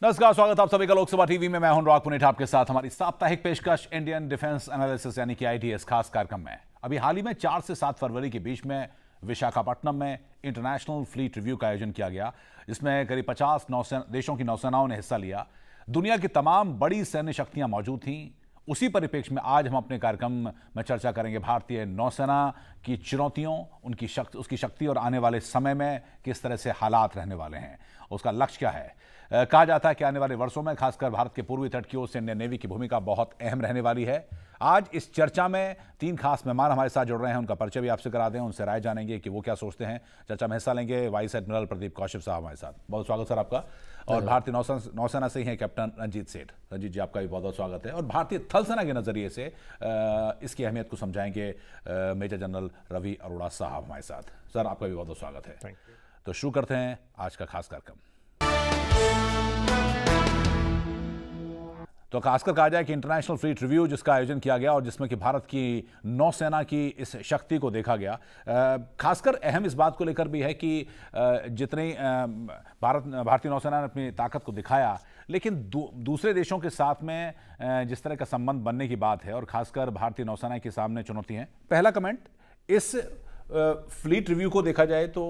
नमस्कार, स्वागत आप सभी का लोकसभा टीवी में। मैं हूं अनुराग पुनेठा आपके साथ हमारी साप्ताहिक पेशकश इंडियन डिफेंस एनालिसिस यानी कि IDS खास कार्यक्रम में। अभी हाल ही में 4 से 7 फरवरी के बीच में विशाखापट्टनम में इंटरनेशनल फ्लीट रिव्यू का आयोजन किया गया, जिसमें करीब 50 देशों की नौसेनाओं ने हिस्सा लिया। दुनिया की तमाम बड़ी सैन्य शक्तियां मौजूद थीं। उसी परिप्रेक्ष्य में आज हम अपने कार्यक्रम में चर्चा करेंगे भारतीय नौसेना की चुनौतियों, उसकी शक्ति और आने वाले समय में किस तरह से हालात रहने वाले हैं, उसका लक्ष्य क्या है। कहा जाता है कि आने वाले वर्षों में खासकर भारत के पूर्वी तट की ओर से इंडियन नेवी की भूमिका बहुत अहम रहने वाली है। आज इस चर्चा में 3 खास मेहमान हमारे साथ जुड़ रहे हैं। उनका परिचय भी आपसे करा दें, उनसे राय जानेंगे कि वो क्या सोचते हैं। चर्चा में हिस्सा लेंगे वाइस एडमिरल प्रदीप कौशिक साहब हमारे साथ। बहुत स्वागत सर आपका। और भारतीय नौसेना से ही हैं कैप्टन रंजीत सेठ। रंजीत जी, आपका भी बहुत बहुत स्वागत है। और भारतीय थल सेना के नजरिए से इसकी अहमियत को समझाएंगे मेजर जनरल रवि अरोड़ा साहब हमारे साथ। सर, आपका भी बहुत बहुत स्वागत है। तो शुरू करते हैं आज का खास कार्यक्रम। तो खासकर कहा जाए कि इंटरनेशनल फ्लीट रिव्यू जिसका आयोजन किया गया और जिसमें कि भारत की नौसेना की इस शक्ति को देखा गया, खासकर अहम इस बात को लेकर भी है कि जितनी भारतीय नौसेना ने अपनी ताकत को दिखाया, लेकिन दूसरे देशों के साथ में जिस तरह का संबंध बनने की बात है और खासकर भारतीय नौसेना के सामने चुनौती है। पहला कमेंट, इस फ्लीट रिव्यू को देखा जाए तो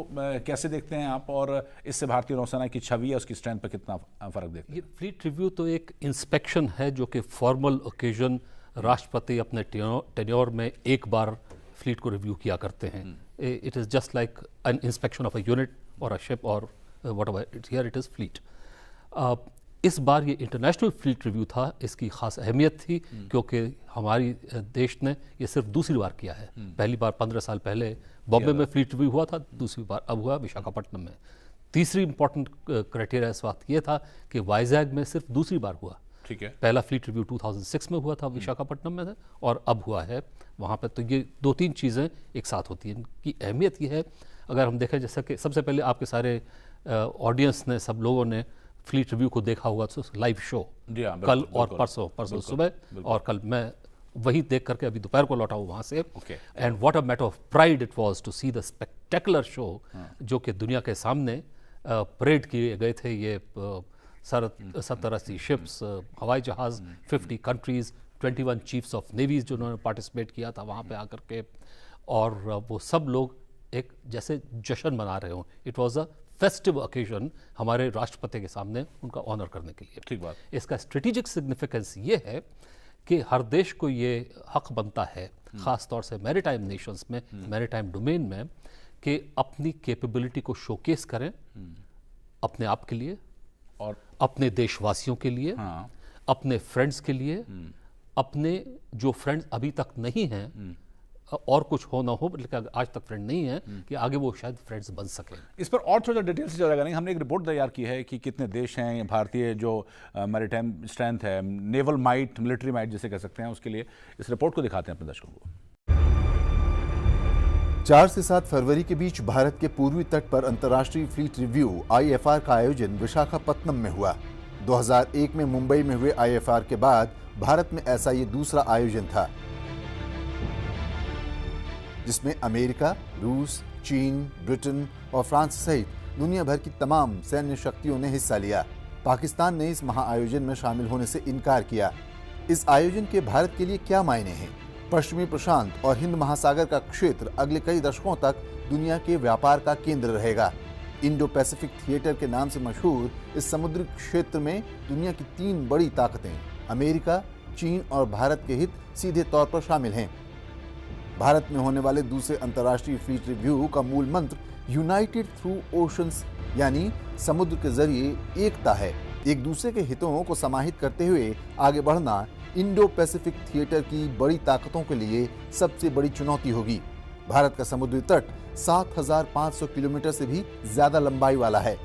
कैसे देखते हैं आप, और इससे भारतीय नौसेना की छवि है उसकी स्ट्रेंथ पर कितना फर्क देखते हैं? ये फ्लीट रिव्यू तो एक इंस्पेक्शन है जो कि फॉर्मल ओकेजन, राष्ट्रपति अपने टेन्योर में एक बार फ्लीट को रिव्यू किया करते हैं। It is just like an inspection of a unit और अ शिप और whatever, here it is fleet. इस बार ये इंटरनेशनल फ्लीट रिव्यू था। इसकी खास अहमियत थी क्योंकि हमारी देश ने ये सिर्फ दूसरी बार किया है। पहली बार 15 साल पहले बॉम्बे में फ्लीट रिव्यू हुआ था, दूसरी बार अब हुआ विशाखापट्टनम में। तीसरी इंपॉर्टेंट क्राइटेरिया इस वक्त ये था कि वाइजैग में सिर्फ दूसरी बार हुआ। ठीक है। पहला फ्लीट रिव्यू 2006 में हुआ था विशाखापट्टनम में और अब हुआ है वहाँ पर। तो ये 2-3 चीज़ें एक साथ होती हैं। इनकी अहमियत ये है, अगर हम देखें जैसा कि सबसे पहले आपके सारे ऑडियंस ने, सब लोगों ने फ्लीट रिव्यू को देखा होगा तो लाइव शो कल और परसों सुबह, और कल मैं वही देख करके अभी दोपहर को लौटा हूँ वहाँ से। And what a matter of pride it was to see the spectacular show जो कि दुनिया के सामने परेड किए गए थे। ये 70-80 शिप्स, हवाई जहाज़, 50 कंट्रीज़, 21 चीफ्स ऑफ नेवीज़ जिन्होंने पार्टिसिपेट किया था वहाँ पे आकर के, और वो सब लोग एक जैसे जश्न मना रहे हों। It was a festive occasion हमारे राष्ट्रपति के सामने उनका ऑनर करने के लिए। ठीक बात। इसका स्ट्रेटेजिक सिग्निफिकेंस ये है कि हर देश को ये हक बनता है, ख़ास तौर से मैरीटाइम नेशंस में, मैरीटाइम डोमेन में, कि अपनी कैपेबिलिटी को शोकेस करें अपने आप के लिए और अपने देशवासियों के लिए, अपने फ्रेंड्स के लिए, अपने जो फ्रेंड्स अभी तक नहीं हैं और कुछ हो ना हो, लेकिन आज तक फ्रेंड नहीं है, कि आगे वो शायद फ्रेंड्स बन सकें। इस पर और थोड़ा डिटेल से चलेगा नहीं। हमने एक रिपोर्ट तैयार की है कि कितने देश हैं, भारतीय जो मैरीटाइम स्ट्रेंथ है, नेवल माइट, मिलिट्री माइट जिसे कह सकते हैं, उसके लिए इस रिपोर्ट को दिखाते हैं अपने दर्शकों को। 4 से 7 फरवरी के बीच भारत के पूर्वी तट पर अंतर्राष्ट्रीय फ्लीट रिव्यू IFR का आयोजन विशाखापट्टनम में हुआ। 2001 में मुंबई में हुए IFR के बाद भारत में ऐसा ये दूसरा आयोजन था, जिसमें अमेरिका, रूस, चीन, ब्रिटेन और फ्रांस सहित दुनिया भर की तमाम सैन्य शक्तियों ने हिस्सा लिया। पाकिस्तान ने इस महाआयोजन में शामिल होने से इनकार किया। इस आयोजन के भारत के लिए क्या मायने हैं? पश्चिमी प्रशांत और हिंद महासागर का क्षेत्र अगले कई दशकों तक दुनिया के व्यापार का केंद्र रहेगा। इंडो पैसिफिक थिएटर के नाम से मशहूर इस समुद्री क्षेत्र में दुनिया की 3 बड़ी ताकतें अमेरिका, चीन और भारत के हित सीधे तौर पर शामिल हैं। भारत में होने वाले दूसरे अंतर्राष्ट्रीय फ्लीट रिव्यू का मूल मंत्र यूनाइटेड थ्रू ओशंस यानी समुद्र के जरिए एकता है। एक दूसरे के हितों को समाहित करते हुए आगे बढ़ना इंडो पैसिफिक थिएटर की बड़ी ताकतों के लिए सबसे बड़ी चुनौती होगी। भारत का समुद्री तट 7,500 किलोमीटर से भी ज्यादा लंबाई वाला है।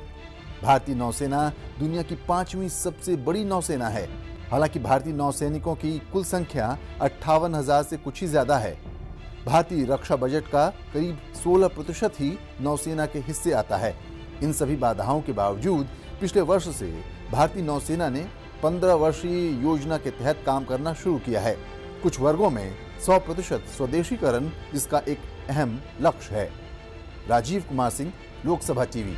भारतीय नौसेना दुनिया की 5वीं सबसे बड़ी नौसेना है। हालांकि भारतीय नौसैनिकों की कुल संख्या 58,000 से कुछ ही ज्यादा है। भारतीय रक्षा बजट का करीब 16% ही नौसेना के हिस्से आता है। इन सभी बाधाओं के बावजूद पिछले वर्ष से भारतीय नौसेना ने 15 वर्षीय योजना के तहत काम करना शुरू किया है। कुछ वर्गों में 100% स्वदेशीकरण जिसका एक अहम लक्ष्य है। राजीव कुमार सिंह, लोकसभा टीवी।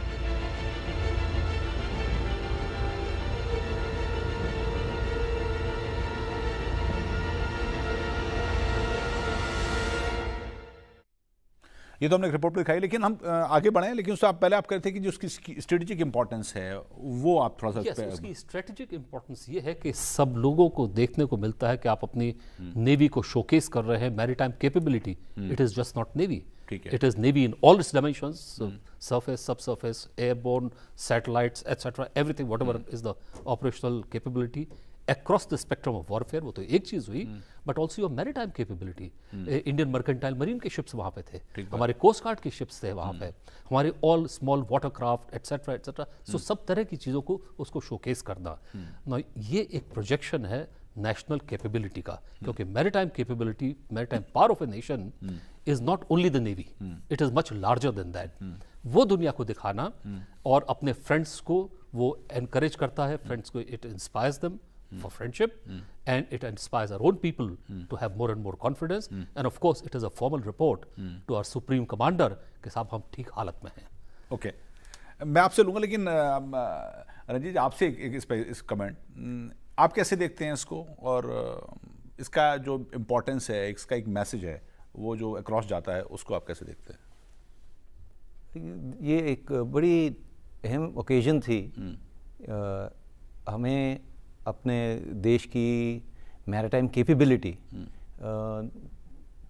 ये तो हमने एक रिपोर्ट में दिखाई, लेकिन हम आगे बढ़े, लेकिन उससे आप पहले आप कहते थे कि जो उसकी स्ट्रेटेजिक इंपॉर्टेंस है वो आप थोड़ा सा yes, उसकी स्ट्रेटेजिक इंपॉर्टेंस ये है कि सब लोगों को देखने को मिलता है कि आप अपनी नेवी को शोकेस कर रहे हैं, maritime capability. It is just not navy, it is navy in all it's dimensions, surface, subsurface, airborne, satellites, etc. everything, whatever is the operational capability across the spectrum of warfare। वो तो एक चीज हुई, but also your maritime capability. Indian mercantile marine के ships वहाँ पे थे, हमारे कोस्ट गार्ड के शिप्स थे वहाँ पे, हमारे all small watercraft etcetera etcetera. So सब तरह की चीज़ों को उसको शोकेस करना ना, ये एक प्रोजेक्शन है नेशनल कैपेबिलिटी का, क्योंकि maritime capability, maritime power of a nation is not only the navy, it is much larger than that. वो दुनिया को दिखाना और अपने फ्रेंड्स को वो एनकरेज करता है, फ्रेंड्स को it inspires them for friendship, and it inspires our own people to have more and more confidence, and of course it is a formal report to our supreme commander कि साहब हम ठीक हालत में हैं। ओके, मैं आपसे लूँगा, लेकिन रंजीत आपसे इस कमेंट आप कैसे देखते हैं इसको, और इसका जो इम्पोर्टेंस है, इसका एक मैसेज है वो जो अक्रॉस जाता है, उसको आप कैसे देखते हैं? ये एक बड़ी अहम ओकेजन थी हमें अपने देश की मैरीटाइम कैपेबिलिटी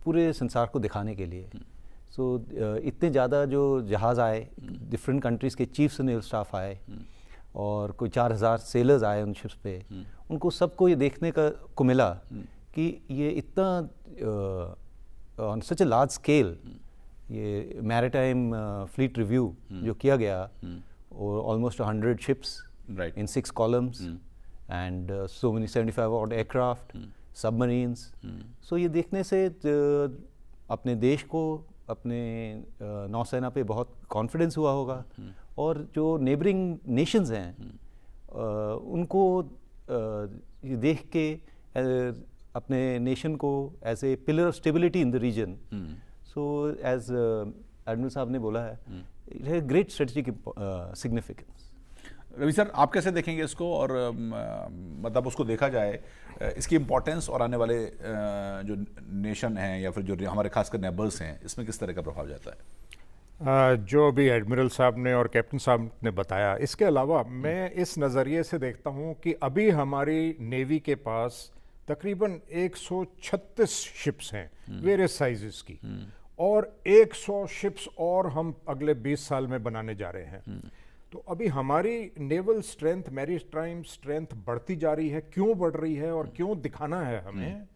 पूरे संसार को दिखाने के लिए। सो इतने ज़्यादा जो जहाज़ आए, डिफरेंट कंट्रीज़ के चीफ्स नेवल स्टाफ आए, और कोई 4000 सेलर्स आए उन शिप्स पे, उनको सबको ये देखने को मिला कि ये इतना on such a large scale ये मैरीटाइम फ्लीट रिव्यू जो किया गया, और almost 100 ships in 6 columns and so many 75 odd aircraft, submarines। so ये देखने से अपने देश को, अपने नौसेना पे बहुत कॉन्फिडेंस हुआ होगा, और जो नेबरिंग नेशंस हैं उनको ये देख के अपने नेशन को as a pillar of stability in the region. So as admiral साहब ने बोला है, it has great strategic significance. Ravi sir, आप कैसे देखेंगे इसको, और मतलब उसको देखा जाए इसकी इम्पोर्टेंस और आने वाले जो नेशन हैं या फिर जो हमारे खासकर नेबर्स हैं, इसमें किस तरह का प्रभाव जाता है? जो भी एडमिरल साहब ने और कैप्टन साहब ने बताया, इसके अलावा मैं इस नज़रिए से देखता हूं कि अभी हमारी नेवी के पास तकरीबन 136 शिप्स हैं वेरियस साइजेस की, और 100 शिप्स और हम अगले 20 साल में बनाने जा रहे हैं। तो अभी हमारी नेवल स्ट्रेंथ, मैरीटाइम स्ट्रेंथ बढ़ती जा रही है। क्यों बढ़ रही है और क्यों दिखाना है हमें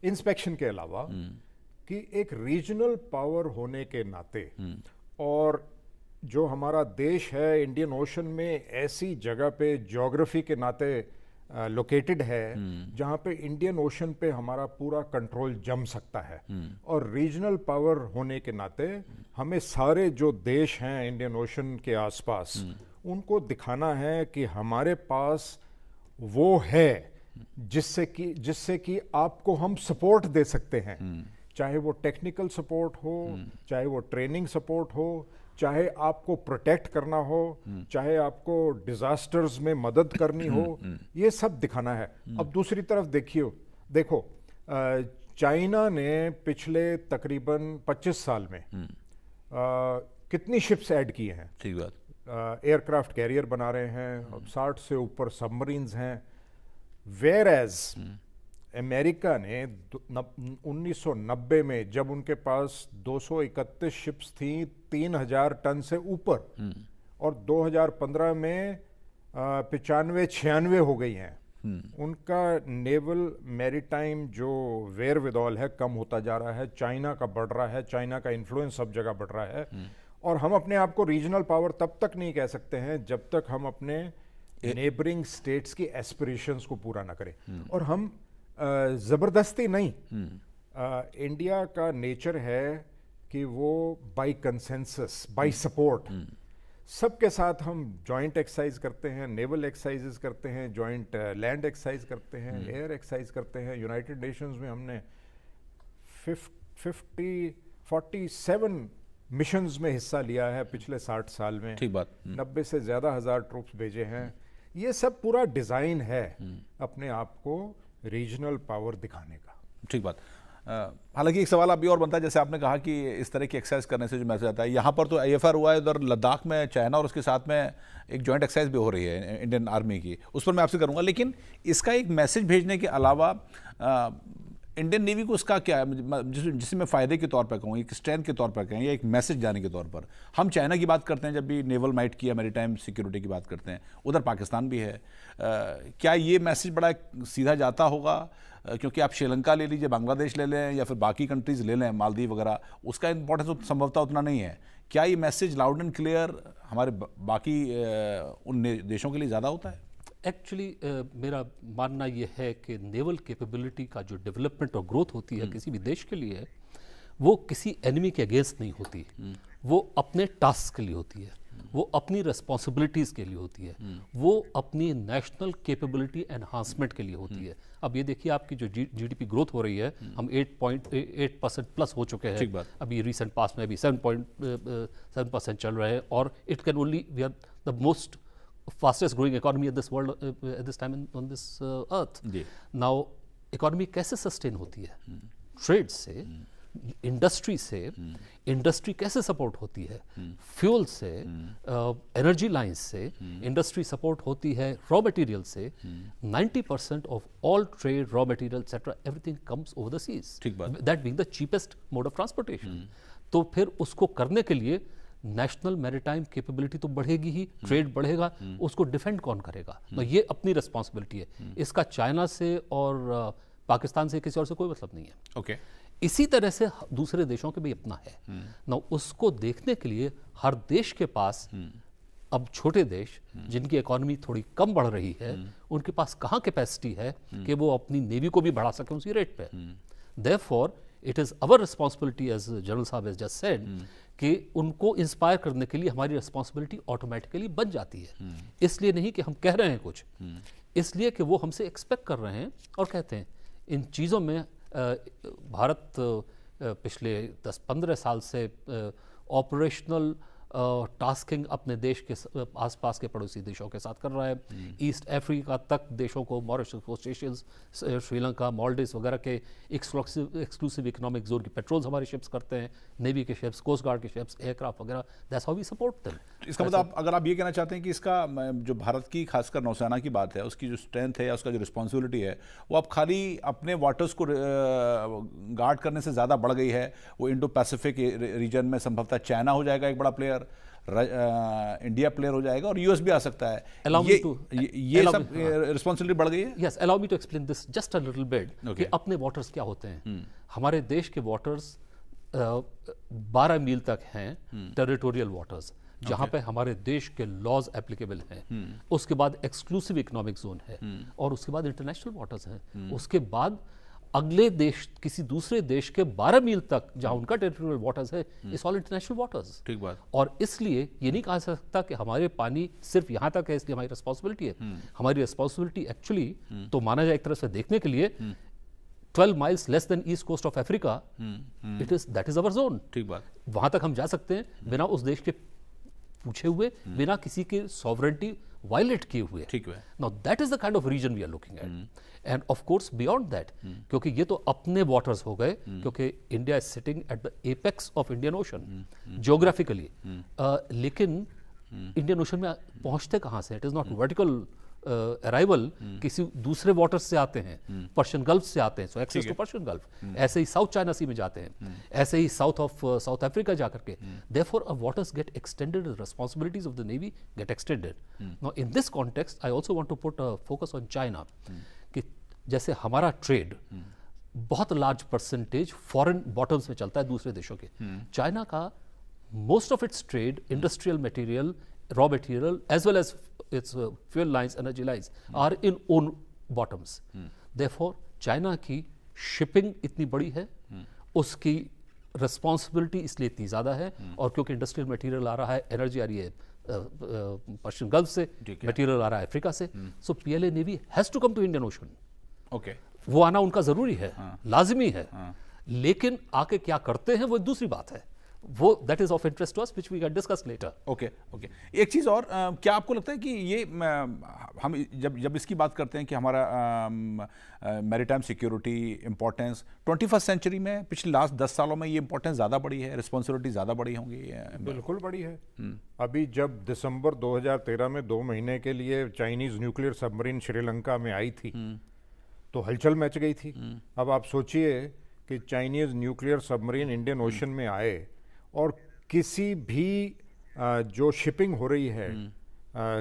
इंस्पेक्शन के अलावा, कि एक रीजनल पावर होने के नाते, और जो हमारा देश है इंडियन ओशन में ऐसी जगह पे ज्योग्राफी के नाते लोकेटेड है जहाँ पे इंडियन ओशन पे हमारा पूरा कंट्रोल जम सकता है, और रीजनल पावर होने के नाते हमें सारे जो देश हैं इंडियन ओशन के आसपास उनको दिखाना है कि हमारे पास वो है जिससे कि आपको हम सपोर्ट दे सकते हैं, चाहे वो टेक्निकल सपोर्ट हो, चाहे वो ट्रेनिंग सपोर्ट हो, चाहे आपको प्रोटेक्ट करना हो, चाहे आपको डिजास्टर्स में मदद करनी हो, ये सब दिखाना है। अब दूसरी तरफ देखो चाइना ने पिछले तकरीबन 25 साल में कितनी शिप्स ऐड किए हैं। ठीक बात। एयरक्राफ्ट कैरियर बना रहे हैं, 60 से ऊपर सबमरीन्स हैं। वेयर एज अमेरिका ने 1990 में जब उनके पास 231 शिप्स थी 3000 टन से ऊपर, और 2015 में 95-96 हो गई हैं, उनका नेवल मैरीटाइम जो वेयर विदॉल है कम होता जा रहा है। चाइना का बढ़ रहा है, चाइना का इन्फ्लुएंस सब जगह बढ़ रहा है, और हम अपने आप को रीजनल पावर तब तक नहीं कह सकते हैं जब तक हम अपने नेबरिंग स्टेट्स की एस्पिरेशंस को पूरा ना करें। और हम जबरदस्ती नहीं, इंडिया का नेचर है कि वो बाय कंसेंसस, बाय सपोर्ट, सबके साथ हम जॉइंट एक्सरसाइज करते हैं, नेवल एक्सरसाइजेस करते हैं, जॉइंट लैंड एक्सरसाइज करते हैं, एयर एक्सरसाइज करते हैं। यूनाइटेड नेशंस में हमने 47 मिशंस में हिस्सा लिया है पिछले 60 साल में। ठीक बात। 90 से ज़्यादा हज़ार ट्रूप्स भेजे हैं। ये सब पूरा डिज़ाइन है अपने आप को रीजनल पावर दिखाने का। ठीक बात। हालांकि एक सवाल अभी और बनता है, जैसे आपने कहा कि इस तरह की एक्सरसाइज करने से जो मैसेज आता है, यहाँ पर तो IFR हुआ है, उधर लद्दाख में चाइना और उसके साथ में एक जॉइंट एक्सरसाइज भी हो रही है इंडियन आर्मी की, उस पर मैं आपसे करूँगा। लेकिन इसका एक मैसेज भेजने के अलावा इंडियन नेवी को उसका क्या है, जिसे मैं फ़ायदे के तौर पर कहूँ, एक स्ट्रेंथ के तौर पर कहें या एक मैसेज जाने के तौर पर? हम चाइना की बात करते हैं जब भी नेवल माइट की या मैरीटाइम सिक्योरिटी की बात करते हैं, उधर पाकिस्तान भी है। क्या ये मैसेज बड़ा सीधा जाता होगा? क्योंकि आप श्रीलंका ले लीजिए, बांग्लादेश ले लें या फिर बाकी कंट्रीज़ ले लें, मालदीव वगैरह, उसका इंपॉर्टेंस संभवतः उतना नहीं है। क्या ये मैसेज लाउड एंड क्लियर हमारे बाकी उन देशों के लिए ज़्यादा होता है? एक्चुअली मेरा मानना यह है कि नेवल कैपेबिलिटी का जो डेवलपमेंट और ग्रोथ होती है किसी भी देश के लिए, वो किसी एनिमी के अगेंस्ट नहीं होती, वो अपने टास्क के लिए होती है, वो अपनी रिस्पॉन्सिबिलिटीज़ के लिए होती है, वो अपनी नेशनल कैपेबिलिटी एनहांसमेंट के लिए होती है। अब ये देखिए आपकी जो GDP ग्रोथ हो रही है, हम 8.8% प्लस हो चुके हैं, अभी रिसेंट पास में अभी 7.7% चल रहे हैं, और it can only, we are the most fastest growing economy at this world at this time on this earth. Now economy कैसे sustain होती है? ट्रेड से, इंडस्ट्री से, इंडस्ट्री कैसे सपोर्ट होती है? फ्यूल से, एनर्जी लाइंस से, इंडस्ट्री सपोर्ट होती है रॉ मटेरियल से। 90% of all trade, raw material etcetera, everything comes over the seas, that being the cheapest mode of transportation. तो फिर उसको करने के लिए नेशनल मैरीटाइम कैपेबिलिटी तो बढ़ेगी ही, ट्रेड बढ़ेगा, उसको डिफेंड कौन करेगा? तो ये अपनी रिस्पॉन्सिबिलिटी है। इसका चाइना से और पाकिस्तान से, किसी और से कोई मतलब नहीं है। ओके। इसी तरह से दूसरे देशों के भी अपना है ना, उसको देखने के लिए हर देश के पास, अब छोटे देश जिनकी इकोनॉमी थोड़ी कम बढ़ रही है, उनके पास कहाँ कैपेसिटी है कि वो अपनी नेवी को भी बढ़ा सकें उसी रेट पे। Therefore it is our responsibility, as general साहब हैज जस्ट सेड, कि उनको इंस्पायर करने के लिए हमारी रिस्पॉन्सिबिलिटी ऑटोमेटिकली बन जाती है। इसलिए नहीं कि हम कह रहे हैं कुछ, इसलिए कि वो हमसे एक्सपेक्ट कर रहे हैं और कहते हैं। इन चीज़ों में भारत पिछले 10-15 साल से ऑपरेशनल टास्किंग अपने देश के आसपास के पड़ोसी देशों के साथ कर रहा है। ईस्ट अफ्रीका तक देशों को, मॉरिशस, सेशल्स, श्रीलंका, मालदीव्स वगैरह के एक्सक्लूसिव इकोनॉमिक जोन की पेट्रोल्स हमारे शिप्स करते हैं, नेवी के शिप्स, कोस्ट गार्ड के शिप्स, एयरक्राफ्ट वगैरह। That's how we support them. इसका मतलब अगर आप ये कहना चाहते हैं कि इसका जो भारत की खासकर नौसेना की बात है, उसकी जो स्ट्रेंथ है या उसका जो रिस्पॉन्सिबिलिटी है, वो अब खाली अपने वाटर्स को गार्ड करने से ज़्यादा बढ़ गई है। वो इंडो पैसिफिक रीजन में संभवतः चाइना हो जाएगा एक बड़ा प्लेयर, इंडिया प्लेयर हो जाएगा, और यूएस भी आ सकता है। ये सब रिस्पॉन्सिबिलिटी बढ़ गई है। Yes, allow me to explain this just a little bit, कि अपने वाटर्स क्या होते हैं। हमारे देश के वाटर्स 12 मील तक हैं, टेरिटोरियल वाटर्स, जहां पे हमारे देश के लॉज एप्लीकेबल हैं। उसके बाद एक्सक्लूसिव इकोनॉमिक जोन है, और उसके बाद इंटरनेशनल वाटर्स हैं। उसके बाद अगले देश, किसी दूसरे देश के 12 मील तक जहां उनका टेरिटोरियल वाटर्स है, इट्स ऑल इंटरनेशनल वाटर्स। ठीक बात। और इसलिए ये नहीं कहा जा सकता कि हमारे पानी सिर्फ यहाँ तक है, इसलिए हमारी रिस्पॉन्सिबिलिटी है। हमारी रिस्पॉन्सिबिलिटी एक्चुअली तो माना जाए एक तरह से देखने के लिए 12 miles less than east coast of Africa, that is our zone. ठीक बात। वहां तक हम जा सकते हैं बिना उस देश के पूछे हुए, बिना किसी के सॉवरेनिटी वायलेट किए हुए। ठीक है। Now that is the kind of region we are looking at, and of course beyond that, क्योंकि ये तो अपने वाटर्स हो गए, क्योंकि India is sitting at the apex of Indian Ocean geographically. लेकिन इंडियन ओशन में पहुंचते कहां से? It is not vertical arrival, किसी दूसरे वाटर्स से आते हैं, पर्शियन गल्फ से आते हैं, सो एक्सेस टू पर्शियन गल्फ। ऐसे ही साउथ चाइना सी में जाते हैं, ऐसे ही साउथ अफ्रीका जाकर के। Therefore a waters get extended, responsibilities of the navy get extended. Now in this context I also want to put a focus on China, कि जैसे हमारा ट्रेड बहुत लार्ज परसेंटेज फॉरेन बॉटम्स में चलता है दूसरे देशों के। चाइना का most of its trade, industrial material, raw material, as well as its fuel lines, energy lines, are in own bottoms. Therefore, China की shipping इतनी बड़ी है, उसकी responsibility इसलिए इतनी ज़्यादा है, और क्योंकि इंडस्ट्रियल मटेरियल आ रहा है, एनर्जी आ रही है पर्शियन गल्फ से, मटेरियल आ रहा है अफ्रीका से, so PLA navy has to come to Indian Ocean. Okay, वो आना उनका ज़रूरी है, लाजमी है, लेकिन आके क्या करते हैं वो दूसरी बात है। वो that is of interest to us which we can discuss later. Okay okay, एक चीज़ और, क्या आपको लगता है कि ये हम जब इसकी बात करते हैं कि हमारा maritime security importance 21st century में पिछले लास्ट 10 सालों में ये इंपॉर्टेंस ज़्यादा बढ़ी है, रिस्पॉन्सिबिलिटी ज़्यादा बढ़ी होंगी? बिल्कुल बड़ी है। अभी जब दिसंबर 2013 में 2 महीने के लिए चाइनीज न्यूक्लियर सबमरीन श्रीलंका में आई थी तो हलचल मच गई थी। अब आप सोचिए कि Chinese nuclear submarine Indian Ocean में आए और किसी भी जो शिपिंग हो रही है,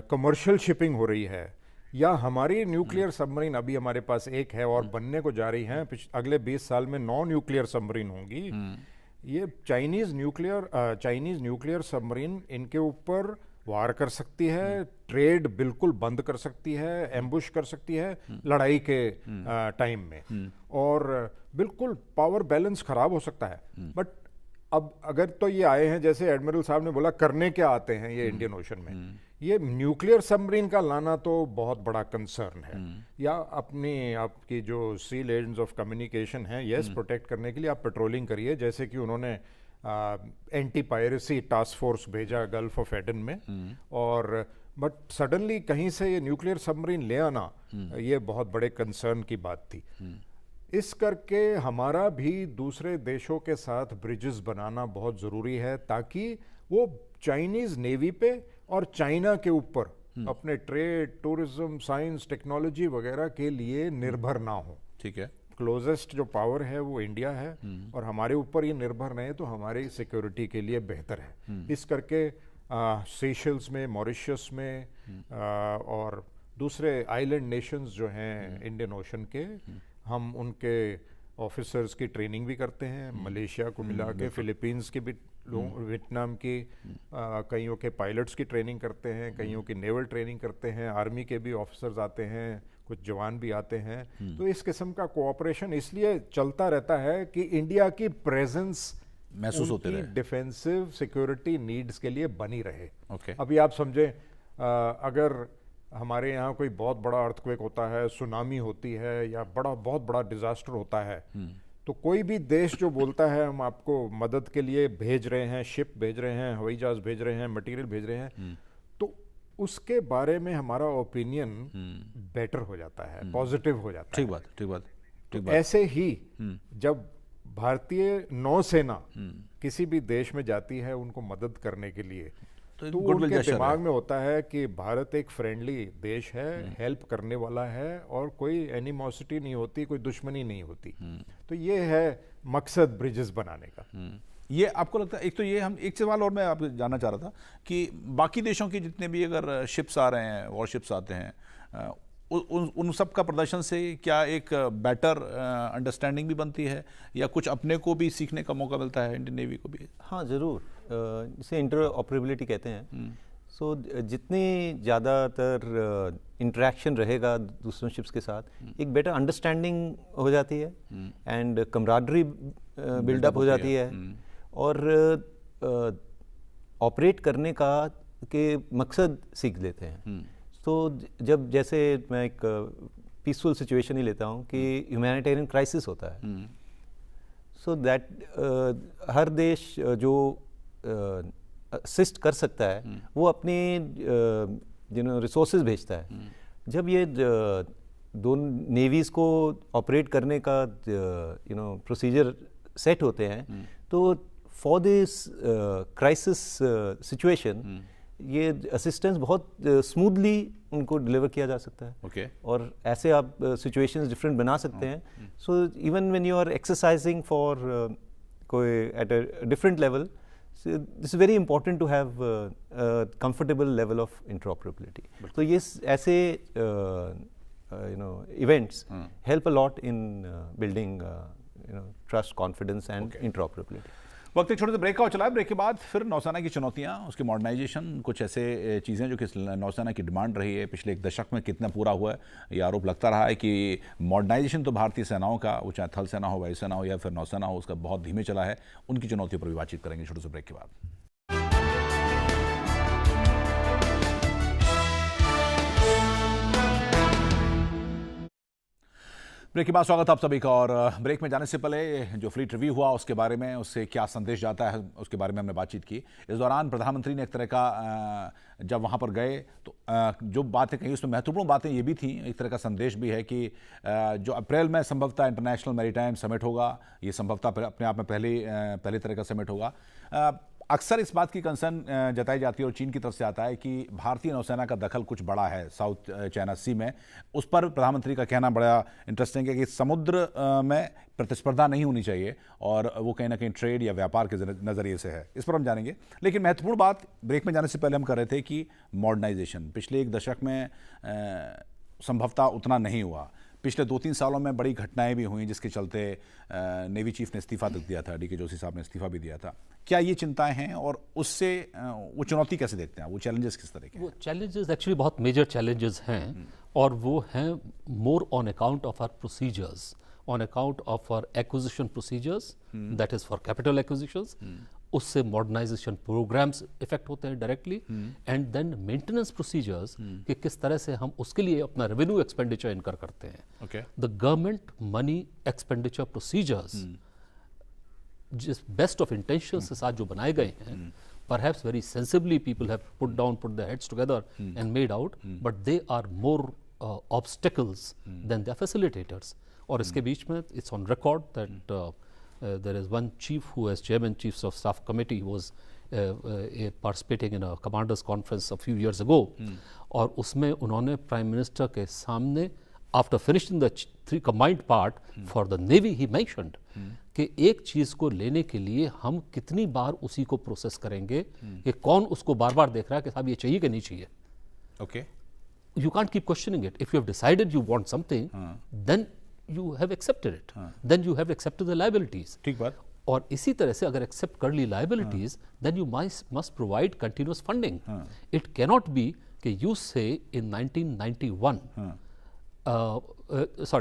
कमर्शियल शिपिंग हो रही है, या हमारी न्यूक्लियर सबमरीन अभी हमारे पास एक है और बनने को जा रही हैं, अगले 20 साल में 9 न्यूक्लियर सबमरीन होंगी। ये चाइनीज न्यूक्लियर सबमरीन इनके ऊपर वार कर सकती है, ट्रेड बिल्कुल बंद कर सकती है, एम्बुश कर सकती है लड़ाई के टाइम में, और बिल्कुल पावर बैलेंस खराब हो सकता है। बट अब अगर तो ये आए हैं, जैसे एडमिरल साहब ने बोला, करने क्या आते हैं ये इंडियन ओशन में, ये न्यूक्लियर सबमरीन का लाना तो बहुत बड़ा कंसर्न है। या आपकी जो सी लेन्स ऑफ कम्युनिकेशन है, यस, प्रोटेक्ट करने के लिए आप पेट्रोलिंग करिए, जैसे कि उन्होंने एंटी पायरेसी टास्क फोर्स भेजा गल्फ ऑफ एडन में, और बट सडनली कहीं से ये न्यूक्लियर सबमरीन ले आना, ये बहुत बड़े कंसर्न की बात थी। इस करके हमारा भी दूसरे देशों के साथ ब्रिजेस बनाना बहुत ज़रूरी है, ताकि वो चाइनीज़ नेवी पे और चाइना के ऊपर अपने ट्रेड, टूरिज्म, साइंस, टेक्नोलॉजी वगैरह के लिए निर्भर ना हो। ठीक है, क्लोजेस्ट जो पावर है वो इंडिया है, और हमारे ऊपर ये निर्भर नहीं तो हमारी सिक्योरिटी के लिए बेहतर है। इस करके सेशल्स में, मॉरिशस में और दूसरे आइलैंड नेशंस जो हैं इंडियन ओशन के, हम उनके ऑफिसर्स की ट्रेनिंग भी करते हैं, मलेशिया को मिला के, फिलीपींस की भी, वियतनाम की, कईयों के पायलट्स की ट्रेनिंग करते हैं, कईयों की नेवल ट्रेनिंग करते हैं, आर्मी के भी ऑफिसर्स आते हैं, कुछ जवान भी आते हैं। तो इस किस्म का कोऑपरेशन इसलिए चलता रहता है कि इंडिया की प्रेजेंस महसूस होते रहे, डिफेंसिव सिक्योरिटी नीड्स के लिए बनी रहे। ओके। अभी आप समझें, अगर हमारे यहाँ कोई बहुत बड़ा अर्थक्वेक होता है, सुनामी होती है, या बहुत बड़ा डिजास्टर होता है, तो कोई भी देश जो बोलता है हम आपको मदद के लिए भेज रहे हैं, शिप भेज रहे हैं, हवाई जहाज भेज रहे हैं, मटेरियल भेज रहे हैं, तो उसके बारे में हमारा ओपिनियन बेटर हो जाता है, पॉजिटिव हो जाता है। ठीक बात। तो ऐसे ही जब भारतीय नौसेना किसी भी देश में जाती है उनको मदद करने के लिए, तो उनके दिमाग में होता है कि भारत एक फ्रेंडली देश है, हेल्प करने वाला है, और कोई एनिमोसिटी नहीं होती, कोई दुश्मनी नहीं होती। तो ये है मकसद ब्रिजेस बनाने का। ये आपको लगता है, एक तो ये हम एक सवाल और मैं आपसे जानना चाह रहा था कि बाकी देशों के जितने भी अगर शिप्स आ रहे हैं, वॉरशिप्स आते हैं, उन सब का प्रदर्शन से क्या एक बेटर अंडरस्टैंडिंग भी बनती है, या कुछ अपने को भी सीखने का मौका मिलता है इंडियन नेवी को भी? हाँ, ज़रूर। इसे इंटरऑपरेबिलिटी कहते हैं। सो जितनी ज़्यादातर इंटरेक्शन रहेगा दूसरों शिप्स के साथ, एक बेटर अंडरस्टैंडिंग हो जाती है, एंड कमराडरी बिल्डअप हो जाती है, और ऑपरेट करने का के मकसद सीख लेते हैं। तो जब, जैसे मैं एक पीसफुल सिचुएशन ही लेता हूँ कि ह्यूमैनिटेरियन क्राइसिस होता है, सो दैट हर देश जो असिस्ट कर सकता है वो अपनी रिसोर्सेज भेजता है। जब ये दो नेवीज को ऑपरेट करने का प्रोसीजर सेट होते हैं, तो फॉर दिस क्राइसिस सिचुएशन ये असिस्टेंस बहुत स्मूथली उनको डिलीवर किया जा सकता है। Okay. और ऐसे आप सिचुएशंस डिफरेंट बना सकते हैं। So even when you are exercising for कोई at a different level, this is very important to have comfortable level of interoperability. तो ये ऐसे events help a lot in building trust, confidence and interoperability. वक्त एक छोटे से break का चला है। ब्रेक के बाद फिर नौसेना की चुनौतियां, उसकी मॉडर्नाइजेशन, कुछ ऐसे चीज़ें जो कि नौसेना की डिमांड रही है पिछले एक दशक में, कितना पूरा हुआ है। ये आरोप लगता रहा है कि मॉडर्नाइजेशन तो भारतीय सेनाओं का, वो चाहे थल सेना हो, वायुसेना हो या फिर नौसेना हो, उसका बहुत धीमे चला है। उनकी चुनौतियों पर भी बातचीत करेंगे छोटे से ब्रेक के बाद। ब्रेक के बाद स्वागत आप सभी का। और ब्रेक में जाने से पहले जो फ्लीट रिव्यू हुआ उसके बारे में, उससे क्या संदेश जाता है उसके बारे में हमने बातचीत की। इस दौरान प्रधानमंत्री ने एक तरह का जब वहाँ पर गए तो जो बातें कही उसमें महत्वपूर्ण बातें ये भी थी, एक तरह का संदेश भी है कि जो अप्रैल में संभवतः इंटरनेशनल मैरीटाइम समिट होगा, ये संभवतः अपने आप में पहले तरह का समिट होगा। अक्सर इस बात की कंसर्न जताई जाती है और चीन की तरफ से आता है कि भारतीय नौसेना का दखल कुछ बड़ा है साउथ चाइना सी में। उस पर प्रधानमंत्री का कहना बड़ा इंटरेस्टिंग है कि समुद्र में प्रतिस्पर्धा नहीं होनी चाहिए और वो कहीं ना कहीं ट्रेड या व्यापार के नज़रिए से है। इस पर हम जानेंगे, लेकिन महत्वपूर्ण बात ब्रेक में जाने से पहले हम कर रहे थे कि मॉडर्नाइजेशन पिछले एक दशक में संभवतः उतना नहीं हुआ। पिछले 2-3 सालों में बड़ी घटनाएं भी हुई जिसके चलते नेवी चीफ ने इस्तीफा तक दिया था, डीके जोशी साहब ने इस्तीफा भी दिया था। क्या ये चिंताएं हैं और उससे वो चुनौती कैसे देखते हैं, वो चैलेंजेस किस तरह के हैं? वो चैलेंजेस एक्चुअली बहुत मेजर चैलेंजेस हैं और वो हैं more on account of our procedures, on account of our acquisition procedures, that is for capital acquisitions. उससे मॉडर्नाइजेशन प्रोग्राम्स इफेक्ट होते हैं directly, and then maintenance procedures कि किस तरह से हम उसके लिए अपना रेवेन्यू एक्सपेंडिचर इनकर करते हैं। The government money expenditure procedures जिस बेस्ट ऑफ इंटेंशंस के साथ जो बनाए गए हैं, perhaps very sensibly people have put their heads together and made out, but they are more obstacles than they are facilitators. और इसके बीच में it's on record that there is one chief who as chairman chiefs of staff committee was participating in a commanders conference a few years ago, और उसमें उन्होंने prime minister के सामने after finishing the three combined part for the navy he mentioned कि एक चीज को लेने के लिए हम कितनी बार उसी को प्रोसेस करेंगे कि कौन उसको बार बार देख रहा है कि साहब ये चाहिए कि नहीं चाहिए। Okay, you can't keep questioning it. If you have decided you want something, then you have accepted it. Then you have accepted the liabilities. ठीक बात। और इसी तरह से अगर एक्सेप्ट कर ली liabilities, then you must provide continuous funding. It cannot be कि you say in 1991,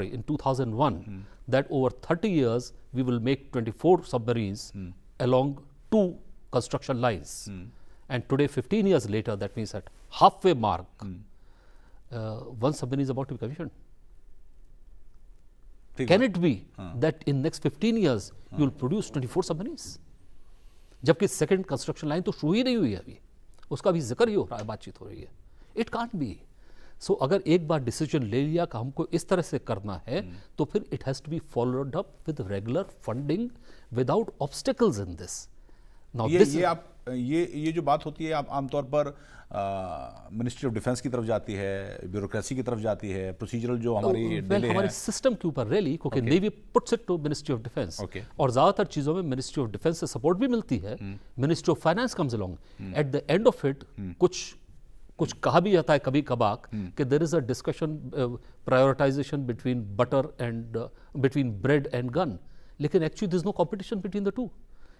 in 2001, that over 30 years we will make 24 submarines along 2 construction lines. And today, 15 years later, that means at halfway mark, one submarine is about to be commissioned. Can it be that in next 15 years you will produce 24 submarines? जबकि second construction line तो शुरू ही नहीं हुई है अभी, उसका अभी जिक्र ही हो रहा है, बातचीत हो रही है। It can't be. सो अगर एक बार डिसीजन ले लिया कि हमको इस तरह से करना है, तो फिर it has to be followed up with regular funding without obstacles in this. Now ये जो बात होती है आप आमतौर पर मिनिस्ट्री ऑफ डिफेंस की तरफ जाती है, ब्यूरोक्रेसी की तरफ जाती है, प्रोसीजरल जो हमारे सिस्टम के ऊपर रियली, क्योंकि navy puts it to ministry of defence, और ज्यादातर चीजों में मिनिस्ट्री ऑफ डिफेंस से सपोर्ट भी मिलती है। Ministry of finance comes along at the end of it. कुछ कहा भी जाता है कभी कभार कि there is a discussion prioritisation between butter and between bread and gun, लेकिन actually there is no competition between the two.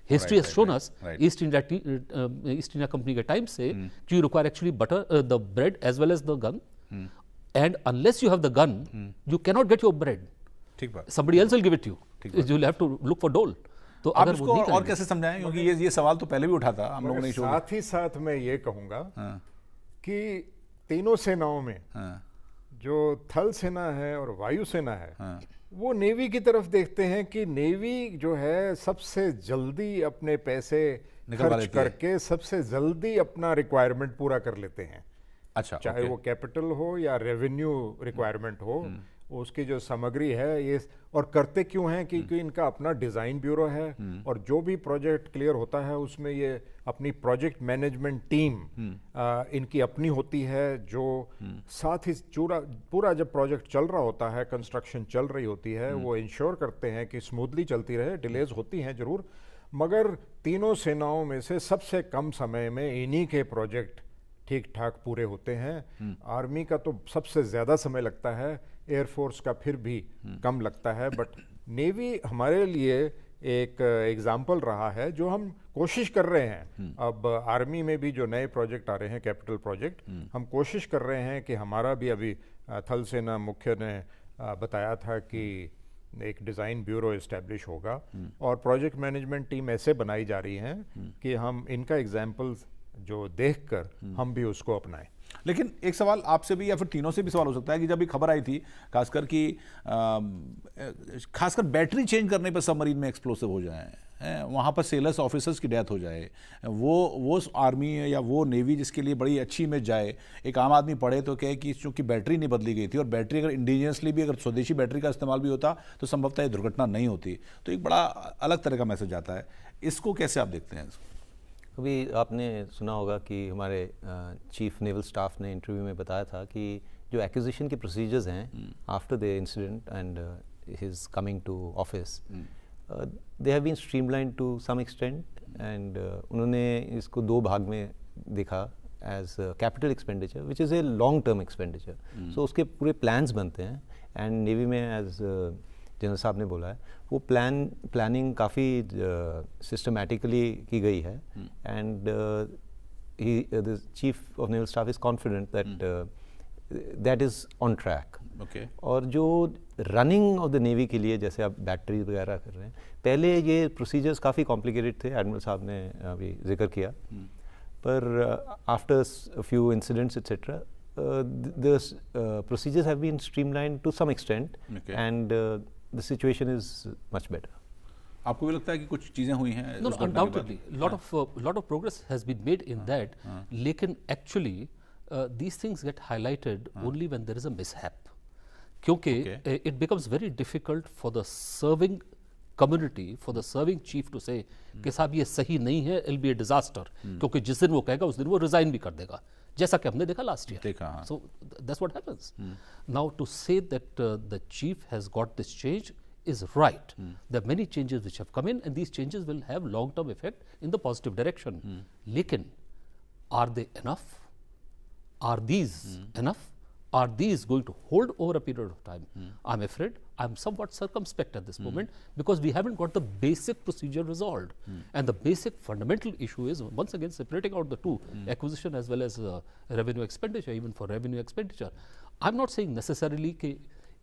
History has shown us, East India Company के टाइम से you require actually butter, the bread as well as the gun, and unless you have the gun, you cannot get your bread. ठीक बात। Somebody else will give it to you. You will have to look for dole. तो आप अगर इसको और कैसे समझाएं, क्योंकि ये सवाल तो पहले भी उठा था हम लोगों ने। साथ ही साथ मैं ये कहूँगा कि तीनों सेनाओं में जो थल सेना है और वायु सेना है, वो नेवी की तरफ देखते हैं कि नेवी जो है सबसे जल्दी अपने पैसे खर्च करके सबसे जल्दी अपना रिक्वायरमेंट पूरा कर लेते हैं। अच्छा, चाहे वो कैपिटल हो या रेवेन्यू रिक्वायरमेंट हो, उसकी जो सामग्री है ये, और करते क्यों हैं क्योंकि इनका अपना डिज़ाइन ब्यूरो है, और जो भी प्रोजेक्ट क्लियर होता है उसमें ये अपनी प्रोजेक्ट मैनेजमेंट टीम इनकी अपनी होती है, जो साथ ही पूरा जब प्रोजेक्ट चल रहा होता है, कंस्ट्रक्शन चल रही होती है, वो इंश्योर करते हैं कि स्मूथली चलती रहे। डिलेज होती हैं जरूर, मगर तीनों सेनाओं में से सबसे कम समय में इन्हीं के प्रोजेक्ट ठीक ठाक पूरे होते हैं। आर्मी का तो सबसे ज़्यादा समय लगता है, एयरफोर्स का फिर भी कम लगता है, बट नेवी हमारे लिए एक एग्जाम्पल रहा है जो हम कोशिश कर रहे हैं। अब आर्मी में भी जो नए प्रोजेक्ट आ रहे हैं, कैपिटल प्रोजेक्ट, हम कोशिश कर रहे हैं कि हमारा भी अभी थल सेना मुख्य ने बताया था कि एक डिज़ाइन ब्यूरो इस्टेब्लिश होगा और प्रोजेक्ट मैनेजमेंट टीम ऐसे बनाई जा रही हैं कि हम इनका एग्जाम्पल जो देखकर हम भी उसको अपनाएं। लेकिन एक सवाल आपसे भी या फिर तीनों से भी सवाल हो सकता है कि जब ये खबर आई थी खासकर कि खासकर बैटरी चेंज करने पर सबमरीन में एक्सप्लोसिव हो जाए, वहाँ पर सेलर्स ऑफिसर्स की डेथ हो जाए, वो आर्मी या वो नेवी जिसके लिए बड़ी अच्छी इमेज जाए, एक आम आदमी पढ़े तो कहे कि चूंकि बैटरी नहीं बदली गई थी और बैटरी अगर इंडिजिनियसली भी अगर स्वदेशी बैटरी का इस्तेमाल भी होता तो संभवतः ये दुर्घटना नहीं होती, तो एक बड़ा अलग तरह का मैसेज आता है। इसको कैसे आप देखते हैं? अभी आपने सुना होगा कि हमारे चीफ नेवल स्टाफ ने इंटरव्यू में बताया था कि जो एक्विजिशन के प्रोसीजर्स हैं after the incident and his coming to office, they have been streamline to some extent, and उन्होंने इसको 2 भाग में देखा as capital expenditure which is a long term expenditure. So उसके पूरे प्लान्स बनते हैं, एंड नेवी में एज जनरल साहब ने बोला है वो प्लानिंग काफ़ी सिस्टमैटिकली की गई है, and the chief of naval staff is confident that that is on track. और जो रनिंग ऑफ द नेवी के लिए जैसे आप बैटरी वगैरह कर रहे हैं, पहले ये प्रोसीजर्स काफ़ी कॉम्प्लिकेटेड थे, एडमिरल साहब ने अभी जिक्र किया, पर after few incidents etcetera the procedures have been streamlined to some extent, and the situation is much better. आपको भी लगता है कि कुछ चीजें हुई हैं? No, undoubtedly, lot of progress has been made in that. लेकिन actually these things get highlighted only when there is a mishap. क्योंकि it becomes very difficult for the serving community, for the serving chief to say कि साहब ये सही नहीं है, it'll be a disaster. क्योंकि जिस दिन वो कहेगा उस दिन वो रिजाइन भी कर देगा, जैसा कि हमने देखा last year. So that's what happens. Now to say that the chief has got this change is right. There are many changes which have come in, and these changes will have long-term effect in the positive direction. लेकिन are they enough? Are these enough? Are these going to hold over a period of time? I'm afraid I'm somewhat circumspect at this moment, because we haven't got the basic procedure resolved. And the basic fundamental issue is, once again, separating out the two, acquisition as well as revenue expenditure, even for revenue expenditure. I'm not saying necessarily कि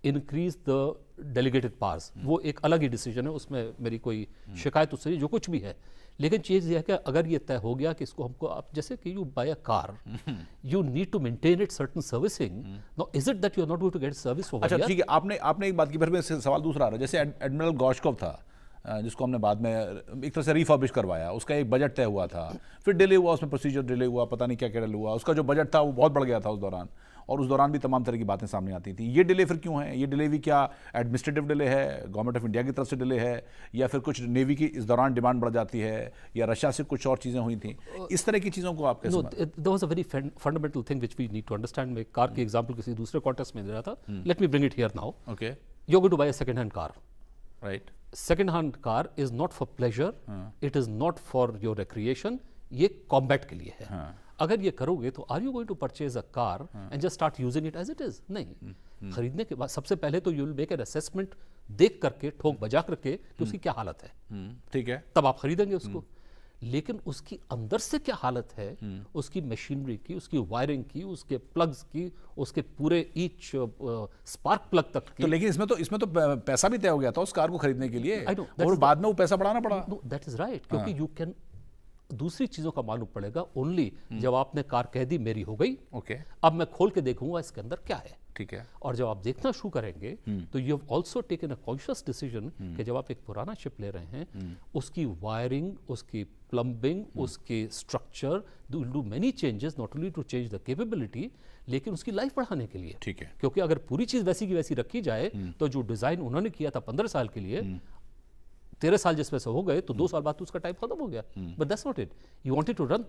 increase the delegated powers, वो एक अलग ही decision है, उसमें मेरी कोई शिकायत उससे जो कुछ भी है। लेकिन चीज़ यह है कि अगर ये तय हो गया कि इसको हमको, आप जैसे कि you buy a car, you need to maintain it certain servicing, now is it that you are not going to get service for? अच्छा ठीक है, आपने एक बात की, फिर में सवाल दूसरा आ रहा है। जैसे एडमिरल गॉशकोव था जिसको हमने बाद में एक तरह से रिफर्बिश करवाया, उसका एक बजट तय हुआ था, फिर डिले हुआ, उसमें प्रोसीजर डिले हुआ, पता नहीं क्या क्या डिले हुआ, उसका जो बजट था वो बहुत बढ़ गया था उस दौरान, और उस दौरान भी तमाम तरह की बातें सामने आती थी। ये डिले फिर क्यों है? ये डिले भी क्या एडमिनिस्ट्रेटिव डिले है, गवर्नमेंट ऑफ इंडिया की तरफ से डिले है, या फिर कुछ नेवी की इस दौरान डिमांड बढ़ जाती है, या रशिया से कुछ और चीज़ें हुई थी? इस तरह की चीज़ों को आप कैसे? There was a very fundamental thing which we need to understand. मैं कार की एग्जांपल किसी दूसरे कॉन्टेक्स्ट में दे रहा था, let me bring it here now. Okay, you are going to buy a second hand car, right? Second hand car is not for pleasure, it is not for your recreation, ये combat के लिए है। अगर ये करोगे तो are you going to purchase a car and just start using it as it is? नहीं। खरीदने के बाद सबसे पहले तो you will make an assessment, देख करके, ठोक बजा करके कि उसकी क्या हालत है, ठीक है, तब आप खरीदेंगे उसको। लेकिन उसकी अंदर से क्या हालत है, उसकी मशीनरी की, उसकी वायरिंग की, उसके प्लग्स की, उसके पूरे ईच स्पार्क प्लग तक की। तो लेकिन इसमें तो पैसा भी तय हो गया था उस कार को खरीदने के लिए, और बाद में वो पैसा बढ़ाना पड़ा। दैट इज राइट, क्योंकि यू कैन दूसरी चीजों का मालूम पड़ेगा ओनली जब आपने कार कह दी मेरी हो गई, ओके, अब मैं खोल के देखूंगा इसके अंदर क्या है, ठीक है। और जब आप देखना शुरू करेंगे तो you have also taken a conscious decision कि जब आप एक पुराना शिप ले रहे हैं, उसकी वायरिंग, उसकी प्लम्बिंग, उसके structure, do many changes, not only to change the capability, लेकिन उसकी लाइफ बढ़ाने के लिए, ठीक है। क्योंकि अगर पूरी चीज वैसी की वैसी रखी जाए तो जो डिजाइन उन्होंने किया था 15 साल के लिए, 13 साल जिसमें से हो गए तो 2 साल बाद तो उसका टाइम खत्म हो गया। But that's not it, you wanted to run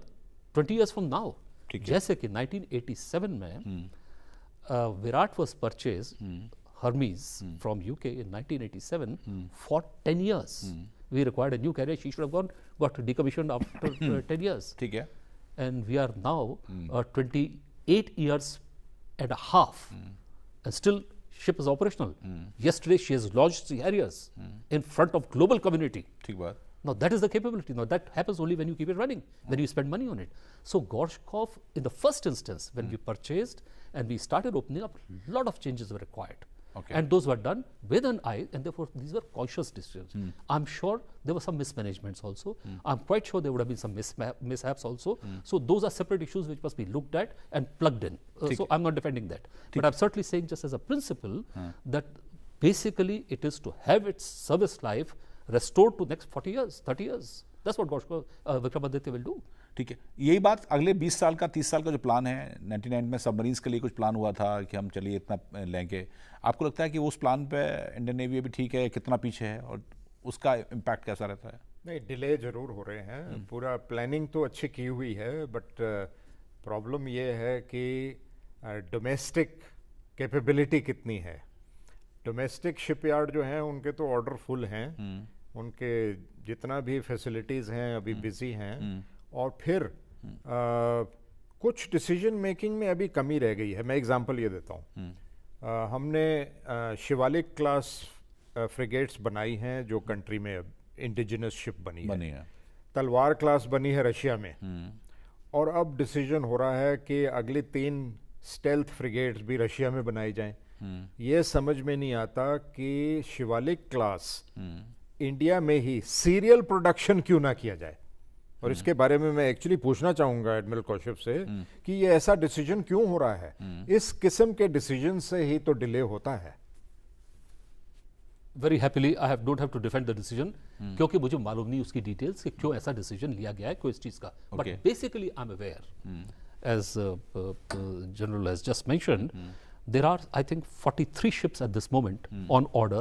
20 years from now. जैसे कि 1987 में Viraat was purchase Hermes from UK in 1987 for 10 years. We required a new carrier. She should have got decommissioned after 10 years. ठीक है। And we are now 28 years and a half, and still ship is operational. Yesterday she has launched the Harriers in front of global community. ठीक बात। Now that is the capability. Now that happens only when you keep it running, when you spend money on it. So Gorshkov, in the first instance, when we purchased and we started opening up, a lot of changes were required. Okay. And those were done with an eye, and therefore these were conscious decisions. I'm sure there were some mismanagements also. I'm quite sure there would have been some mishaps also. So those are separate issues which must be looked at and plugged in. So I'm not defending that. But I'm certainly saying, just as a principle, that basically it is to have its service life restored to next 40 years, 30 years. That's what Vikramaditya will do. ठीक है, यही बात अगले 20 साल का 30 साल का जो प्लान है, 99 में सबमरीन्स के लिए कुछ प्लान हुआ था कि हम चलिए इतना लेंगे, आपको लगता है कि उस प्लान पे इंडियन नेवी अभी ठीक है, कितना पीछे है और उसका इम्पैक्ट कैसा रहता है? नहीं, डिले जरूर हो रहे हैं, पूरा प्लानिंग तो अच्छी की हुई है, बट प्रॉब्लम ये है कि डोमेस्टिक कैपेबिलिटी कितनी है। डोमेस्टिक शिपयार्ड जो हैं उनके तो ऑर्डर फुल हैं, उनके जितना भी फैसिलिटीज़ हैं अभी बिजी हैं, और फिर कुछ डिसीजन मेकिंग में अभी कमी रह गई है। मैं एग्जांपल ये देता हूँ, हमने शिवालिक क्लास फ्रिगेट्स बनाई हैं जो कंट्री में इंडिजिनस शिप बनी है। तलवार क्लास बनी है रशिया में, और अब डिसीजन हो रहा है कि अगली 3 स्टेल्थ फ्रिगेट्स भी रशिया में बनाई जाएं। ये समझ में नहीं आता कि शिवालिक क्लास इंडिया में ही सीरियल प्रोडक्शन क्यों ना किया जाए, और इसके बारे में मैं एक्चुअली पूछना चाहूंगा एडमिरल कौशिक से कि ये ऐसा डिसीजन क्यों हो रहा है। इस किस्म के डिसीजन से ही तो डिले होता है। Very happily I don't have to defend the decision, क्योंकि मुझे मालूम नहीं उसकी डिटेल्स कि क्यों ऐसा डिसीजन लिया गया है कोई इस चीज का। But basically I am aware, as general has just mentioned, there are I think 43 ships at this moment on order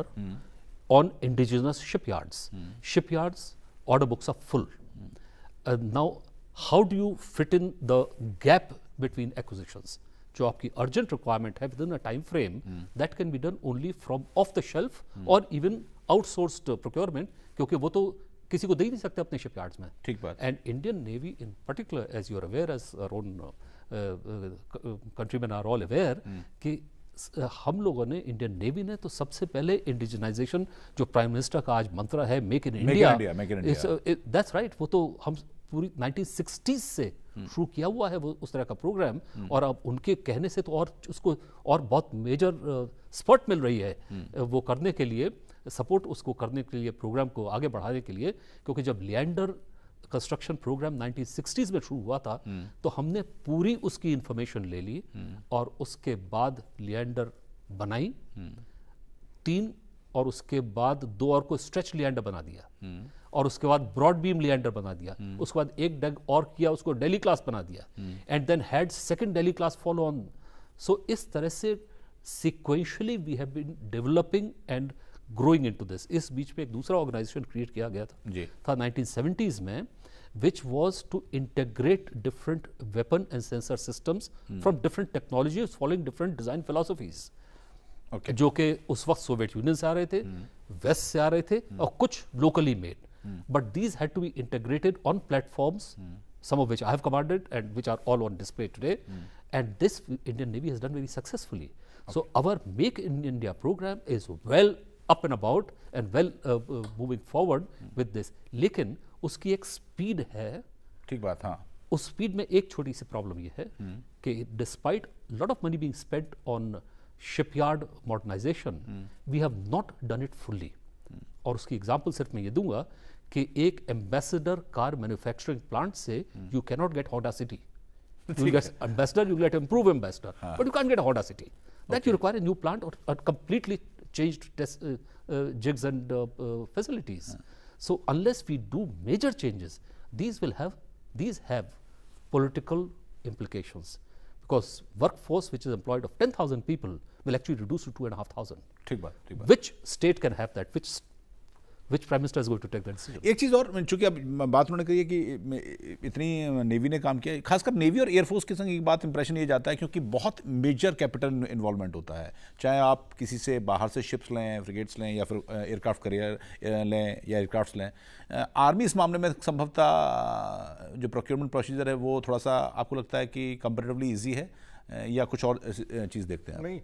on indigenous shipyards. Shipyards order books are full. Now how do you fit in the gap between acquisitions? जो आपकी urgent requirement है within a time frame, that can be done only from off the shelf or even outsourced procurement, क्योंकि वो तो किसी को दे ही नहीं सकते अपने shipyards में। ठीक बात। And Indian Navy in particular, as you are aware, as our own countrymen are all aware, कि हम लोगों ने, इंडियन नेवी ने तो सबसे पहले इंडिजिनाइजेशन, जो प्राइम मिनिस्टर का आज मंत्र है, make in India, that's right, वो तो हम पूरी 1960s से शुरू किया हुआ है वो उस तरह का प्रोग्राम, और अब उनके कहने से तो और उसको और बहुत मेजर स्पर्ट मिल रही है वो करने के लिए, सपोर्ट उसको करने के लिए, प्रोग्राम को आगे बढ़ाने के लिए। क्योंकि जब लिएंडर कंस्ट्रक्शन प्रोग्राम 1960s में शुरू हुआ था, तो हमने पूरी उसकी इंफॉर्मेशन ले ली, और उसके बाद लिएंडर बनाई 3, और उसके बाद 2 और को स्ट्रेच लिएंडर बना दिया, और उसके बाद ब्रॉड बीम लिएंडर बना दिया, उसके बाद एक डग और किया, उसको डेली क्लास बना दिया, and then had second daily class follow on. So इस तरह से sequentially we have been developing and growing into this. इस बीच में एक दूसरा ऑर्गेनाइजेशन क्रिएट किया गया था 1970s में, which was to integrate different weapon and sensor systems from different technologies following different design philosophies, जो कि उस वक्त सोवियत यूनियन से आ रहे थे, वेस्ट से आ रहे थे, और कुछ locally made, but these had to be integrated on platforms, some of which I have commanded and which are all on display today, and this Indian Navy has done very successfully. So our Make in India program is well up and about and well moving forward with this, लेकिन उसकी एक speed है। ठीक बात। हाँ, उस speed में एक छोटी सी प्रॉब्लम ये है कि despite lot of money being spent on shipyard modernisation, we have not done it fully. और उसकी एग्जांपल सिर्फ मैं ये दूंगा कि एक एम्बेसडर कार मैन्युफैक्चरिंग प्लांट से you can not get Honda City. You get ambassador, you get improve ambassador, but you can't get a Honda City. That you require a new plant or a completely changed jigs and facilities. So unless we do major changes, these have political implications, because workforce which is employed of 10,000 people will actually reduce to 2,500. ठीक बात। Which state can have that? Which prime minister is going to take that decision? एक चीज़ और, चूंकि अब बात उन्होंने कही है कि इतनी नेवी ने काम किया, खासकर नेवी और एयरफोर्स के संग एक बात इंप्रेशन ये जाता है, क्योंकि बहुत मेजर कैपिटल इन्वॉल्वमेंट होता है, चाहे आप किसी से बाहर से शिप्स लें, फ्रिगेट्स लें, या फिर एयरक्राफ्ट कैरियर लें या एयरक्राफ्ट्स लें। आर्मी इस मामले में संभवतः जो प्रोक्योरमेंट प्रोसीजर है वो थोड़ा सा आपको लगता है कि कंपैरेटिवली ईजी है, या कुछ और चीज़ देखते हैं? नहीं,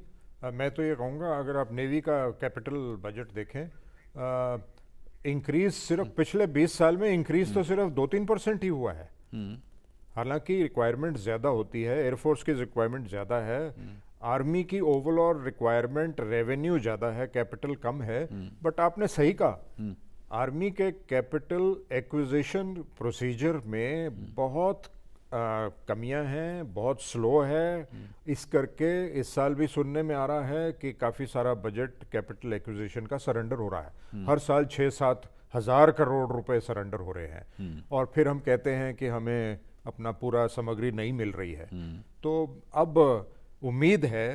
मैं तो ये कहूँगा, अगर आप नेवी का कैपिटल बजट देखें, इंक्रीज सिर्फ पिछले 20 साल में इंक्रीज तो सिर्फ 2-3% ही हुआ है। हालांकि रिक्वायरमेंट ज़्यादा होती है, एयरफोर्स की रिक्वायरमेंट ज़्यादा है। आर्मी की ओवरऑल रिक्वायरमेंट रेवेन्यू ज़्यादा है, कैपिटल कम है, बट आपने सही कहा आर्मी के कैपिटल एक्विजिशन प्रोसीजर में बहुत कमियां हैं, बहुत स्लो है। इस करके इस साल भी सुनने में आ रहा है कि काफ़ी सारा बजट कैपिटल एक्विजिशन का सरेंडर हो रहा है। हर साल 6-7 हज़ार करोड़ रुपए सरेंडर हो रहे हैं और फिर हम कहते हैं कि हमें अपना पूरा सामग्री नहीं मिल रही है। तो अब उम्मीद है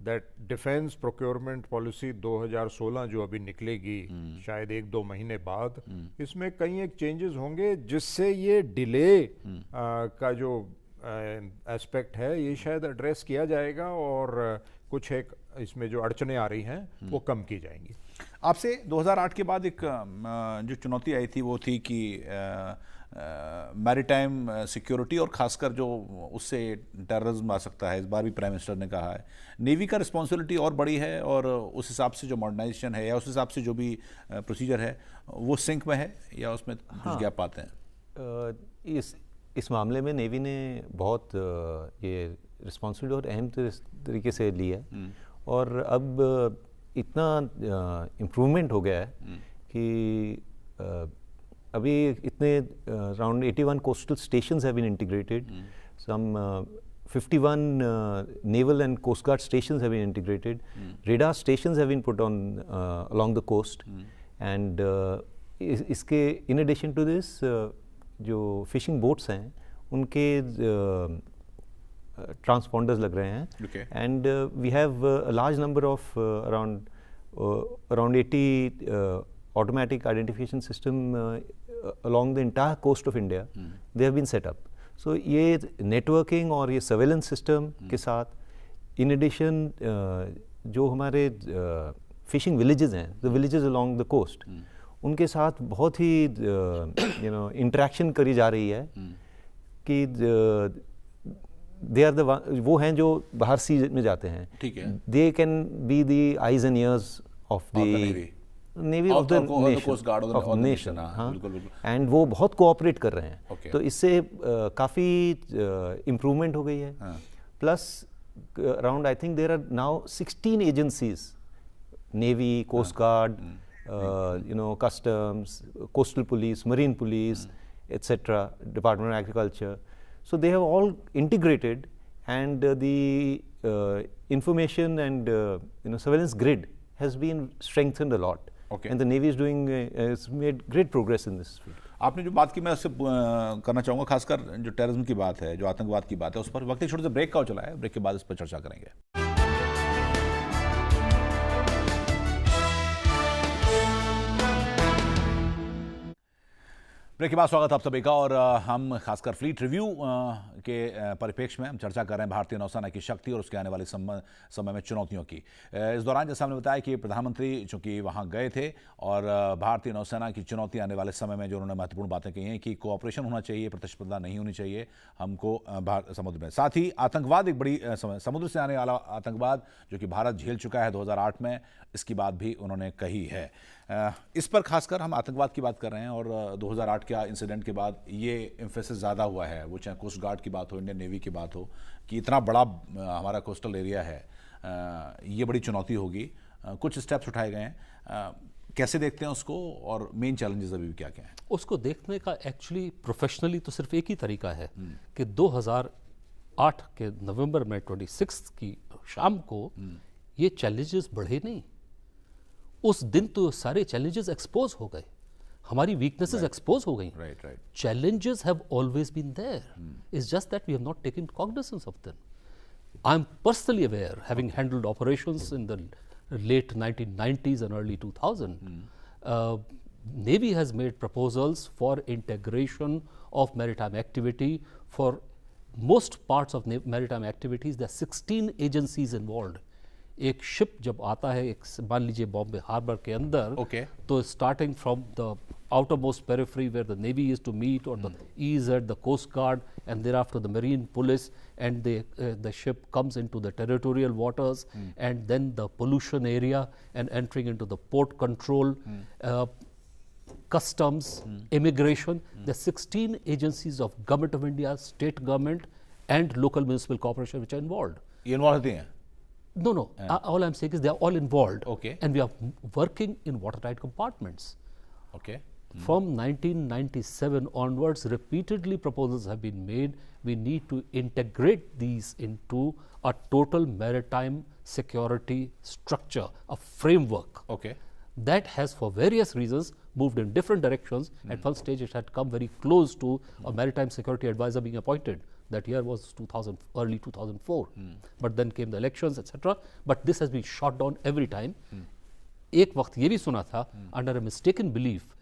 दैट डिफेंस प्रोक्योरमेंट पॉलिसी 2016 जो अभी निकलेगी शायद 1-2 महीने बाद, इसमें कई एक चेंजेस होंगे जिससे ये डिले का जो एस्पेक्ट है ये शायद एड्रेस किया जाएगा और कुछ एक इसमें जो अड़चने आ रही हैं वो कम की जाएंगी। आपसे 2008 के बाद एक जो चुनौती आई थी वो थी कि मैरीटाइम सिक्योरिटी और खासकर जो उससे टेररिज्म आ सकता है। इस बार भी प्राइम मिनिस्टर ने कहा है नेवी का रिस्पॉन्सिबिलिटी और बड़ी है और उस हिसाब से जो मॉडर्नाइजेशन है या उस हिसाब से जो भी प्रोसीजर है वो सिंक में है या उसमें कुछ गैप पाते हैं? इस मामले में नेवी ने बहुत ये रिस्पॉन्सिबिलिटी और अहम तरीके से ली है और अब इतना इम्प्रूवमेंट हो गया है कि अभी इतने around 81 coastal stations have been integrated, some 51 naval and coast guard stations have been integrated, radar stations have been put on along the coast, and इसके in addition to this जो फिशिंग बोट्स हैं उनके transponders लग रहे हैं and we have a large number of around 80 automatic identification system along the entire coast of India. They have been set up. So ये networking और ये surveillance system के साथ इन एडिशन जो हमारे फिशिंग विलेजेस हैं, the villages along the coast, उनके साथ बहुत ही इंटरेक्शन करी जा रही है कि दे आर द वो हैं जो बाहर सी में जाते हैं, दे can be the eyes and years of the navy of the nation, and वो बहुत कोऑपरेट कर रहे हैं। तो इससे काफ़ी इम्प्रूवमेंट हो गई है। Plus around I think there are now 16 agencies, navy, coast guard, customs, coastal police, marine police, etc., Department of Agriculture. So they have all integrated, and the information and surveillance grid has been strengthened a lot. And the Navy is doing has made great progress in this field. आपने जो बात की मैं उससे करना चाहूँगा, खासकर जो टेररिज्म की बात है, जो आतंकवाद की बात है, उस पर वक्त एक छोटे से ब्रेक का चला है। ब्रेक के बाद इस पर चर्चा करेंगे। ब्रेक के बाद स्वागत आप सभी का, और हम खासकर फ्लीट रिव्यू के परिप्रेक्ष्य में हम चर्चा कर रहे हैं भारतीय नौसेना की शक्ति और उसके आने वाले समय में चुनौतियों की। इस दौरान जैसा हमने बताया कि प्रधानमंत्री चूंकि वहां गए थे और भारतीय नौसेना की चुनौती आने वाले समय में जो उन्होंने महत्वपूर्ण बातें कही हैं कि कोऑपरेशन होना चाहिए, प्रतिस्पर्धा नहीं होनी चाहिए हमको समुद्र में। साथ ही आतंकवाद एक बड़ी समुद्र से आने वाला आतंकवाद जो कि भारत झेल चुका है 2008 में, इसकी बात भी उन्होंने कही है। इस पर खासकर हम आतंकवाद की बात कर रहे हैं और 2008 के इंसिडेंट के बाद ये एम्फेसिस ज़्यादा हुआ है, वो चाहे कोस्ट गार्ड की बात हो, इंडियन नेवी की बात हो, कि इतना बड़ा हमारा कोस्टल एरिया है, ये बड़ी चुनौती होगी। कुछ स्टेप्स उठाए गए हैं, कैसे देखते हैं उसको और मेन चैलेंजेस अभी क्या क्या हैं? उसको देखने का एक्चुअली प्रोफेशनली तो सिर्फ एक ही तरीका है कि 2008 के नवंबर में 26 की शाम को ये चैलेंजेस बढ़े नहीं। उस दिन तो सारे चैलेंजेस एक्सपोज हो गए, हमारी वीकनेसेस एक्सपोज हो गई। Challenges have always been there, it's just that we have not taken cognisance of them. I am personally aware, having handled operations in the late 1990s and early 2000, Navy has made proposals for integration of maritime activity. For most parts of maritime activities, there are 16 agencies involved. एक ship जब आता है, एक मान लीजिए Bombay harbour के अंदर, तो starting from the outermost periphery where the Navy is to meet, or the EZ, the Coast Guard, and thereafter the Marine Police, and the ship comes into the territorial waters, and then the pollution area, and entering into the port control, customs, immigration. The 16 agencies of Government of India, state government, and local municipal corporation which are involved. ये involve होती हैं? No, no. All I'm saying is they are all involved. Okay. And we are working in watertight compartments. Okay. From 1997 onwards, repeatedly proposals have been made. We need to integrate these into a total maritime security structure, a framework. Okay. That has, for various reasons, moved in different directions. At one stage, it had come very close to a maritime security advisor being appointed. That year was early 2004. But then came the elections, etc. But this has been shot down every time. एक वक्त ये भी सुना था, under a mistaken belief,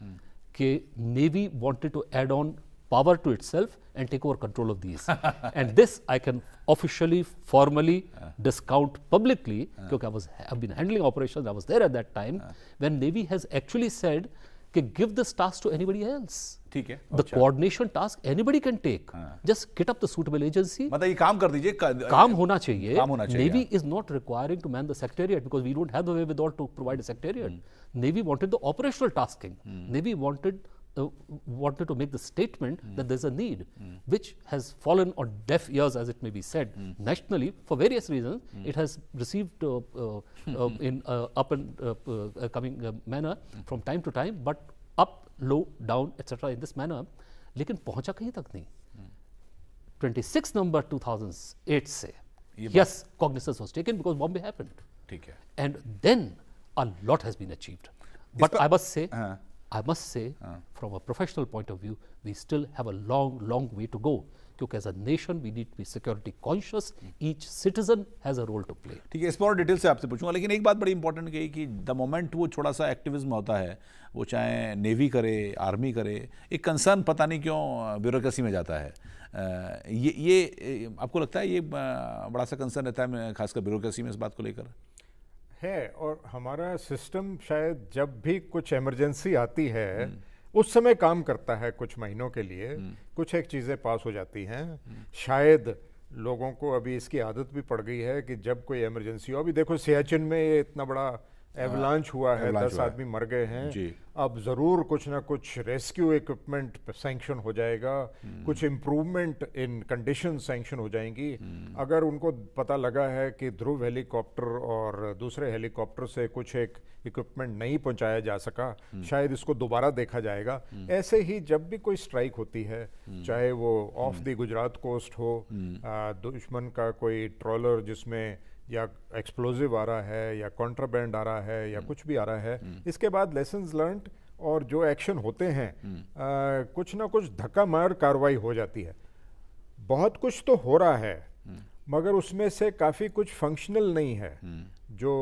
कि Navy wanted to add on power to itself and take over control of these. And this I can officially, formally discount publicly, because I've been handling operations, I was there at that time, when Navy has actually said, कि give this task to anybody else. ठीक है. The coordination task anybody can take. Just get up the suitable agency. मतलब ये काम कर दीजिए. काम होना चाहिए. काम होना चाहिए. Navy is not requiring to man the secretariat because we don't have the wherewithal to provide a secretariat. Navy wanted the operational tasking. Navy wanted to make the statement that there's a need, which has fallen on deaf ears, as it may be said, nationally for various reasons. It has received in up and coming manner from time to time, but up, low, down, etc. in this manner. लेकिन पहुंचा कहीं तक नहीं. 26 November 2008 से, yes, cognizance was taken because Bombay happened. ठीक है. And then a lot has been achieved. But I must say, from a professional point of view, we still have a long, long way to go. क्योंकि as a nation, we need to be security conscious. Each citizen has a role to play. ठीक है, इस पर और detail से आपसे पूछूंगा, लेकिन एक बात बड़ी इंपॉर्टेंट कही कि द मोमेंट वो थोड़ा सा एक्टिविज्म होता है, वो चाहे नेवी करे, आर्मी करे, एक कंसर्न पता नहीं क्यों ब्यूरोक्रेसी में जाता है. ये आपको लगता है ये बड़ा सा कंसर्न रहता है खासकर ब्यूरोक्रेसी में इस बात को लेकर? है, और हमारा सिस्टम शायद जब भी कुछ इमरजेंसी आती है उस समय काम करता है कुछ महीनों के लिए, कुछ एक चीज़ें पास हो जाती हैं. शायद लोगों को अभी इसकी आदत भी पड़ गई है कि जब कोई इमरजेंसी हो, अभी देखो सियाचिन में ये इतना बड़ा एवलांच हुआ है, 10 आदमी मर गए हैं. अब ज़रूर कुछ ना कुछ रेस्क्यू इक्विपमेंट सैंक्शन हो जाएगा, कुछ इम्प्रूवमेंट इन कंडीशन सैंक्शन हो जाएंगी. अगर उनको पता लगा है कि ध्रुव हेलीकॉप्टर और दूसरे हेलीकॉप्टर से कुछ एक इक्विपमेंट नहीं पहुंचाया जा सका, शायद इसको दोबारा देखा जाएगा. ऐसे ही जब भी कोई स्ट्राइक होती है, चाहे वो ऑफ द गुजरात कोस्ट हो, दुश्मन का कोई ट्रॉलर जिसमें या एक्सप्लोजिव आ रहा है या कॉन्ट्राबैंड आ रहा है या कुछ भी आ रहा है, इसके बाद लेसन्स लर्नड और जो एक्शन होते हैं, कुछ ना कुछ धक्का मार कार्रवाई हो जाती है. बहुत कुछ तो हो रहा है, मगर उसमें से काफ़ी कुछ फंक्शनल नहीं है. जो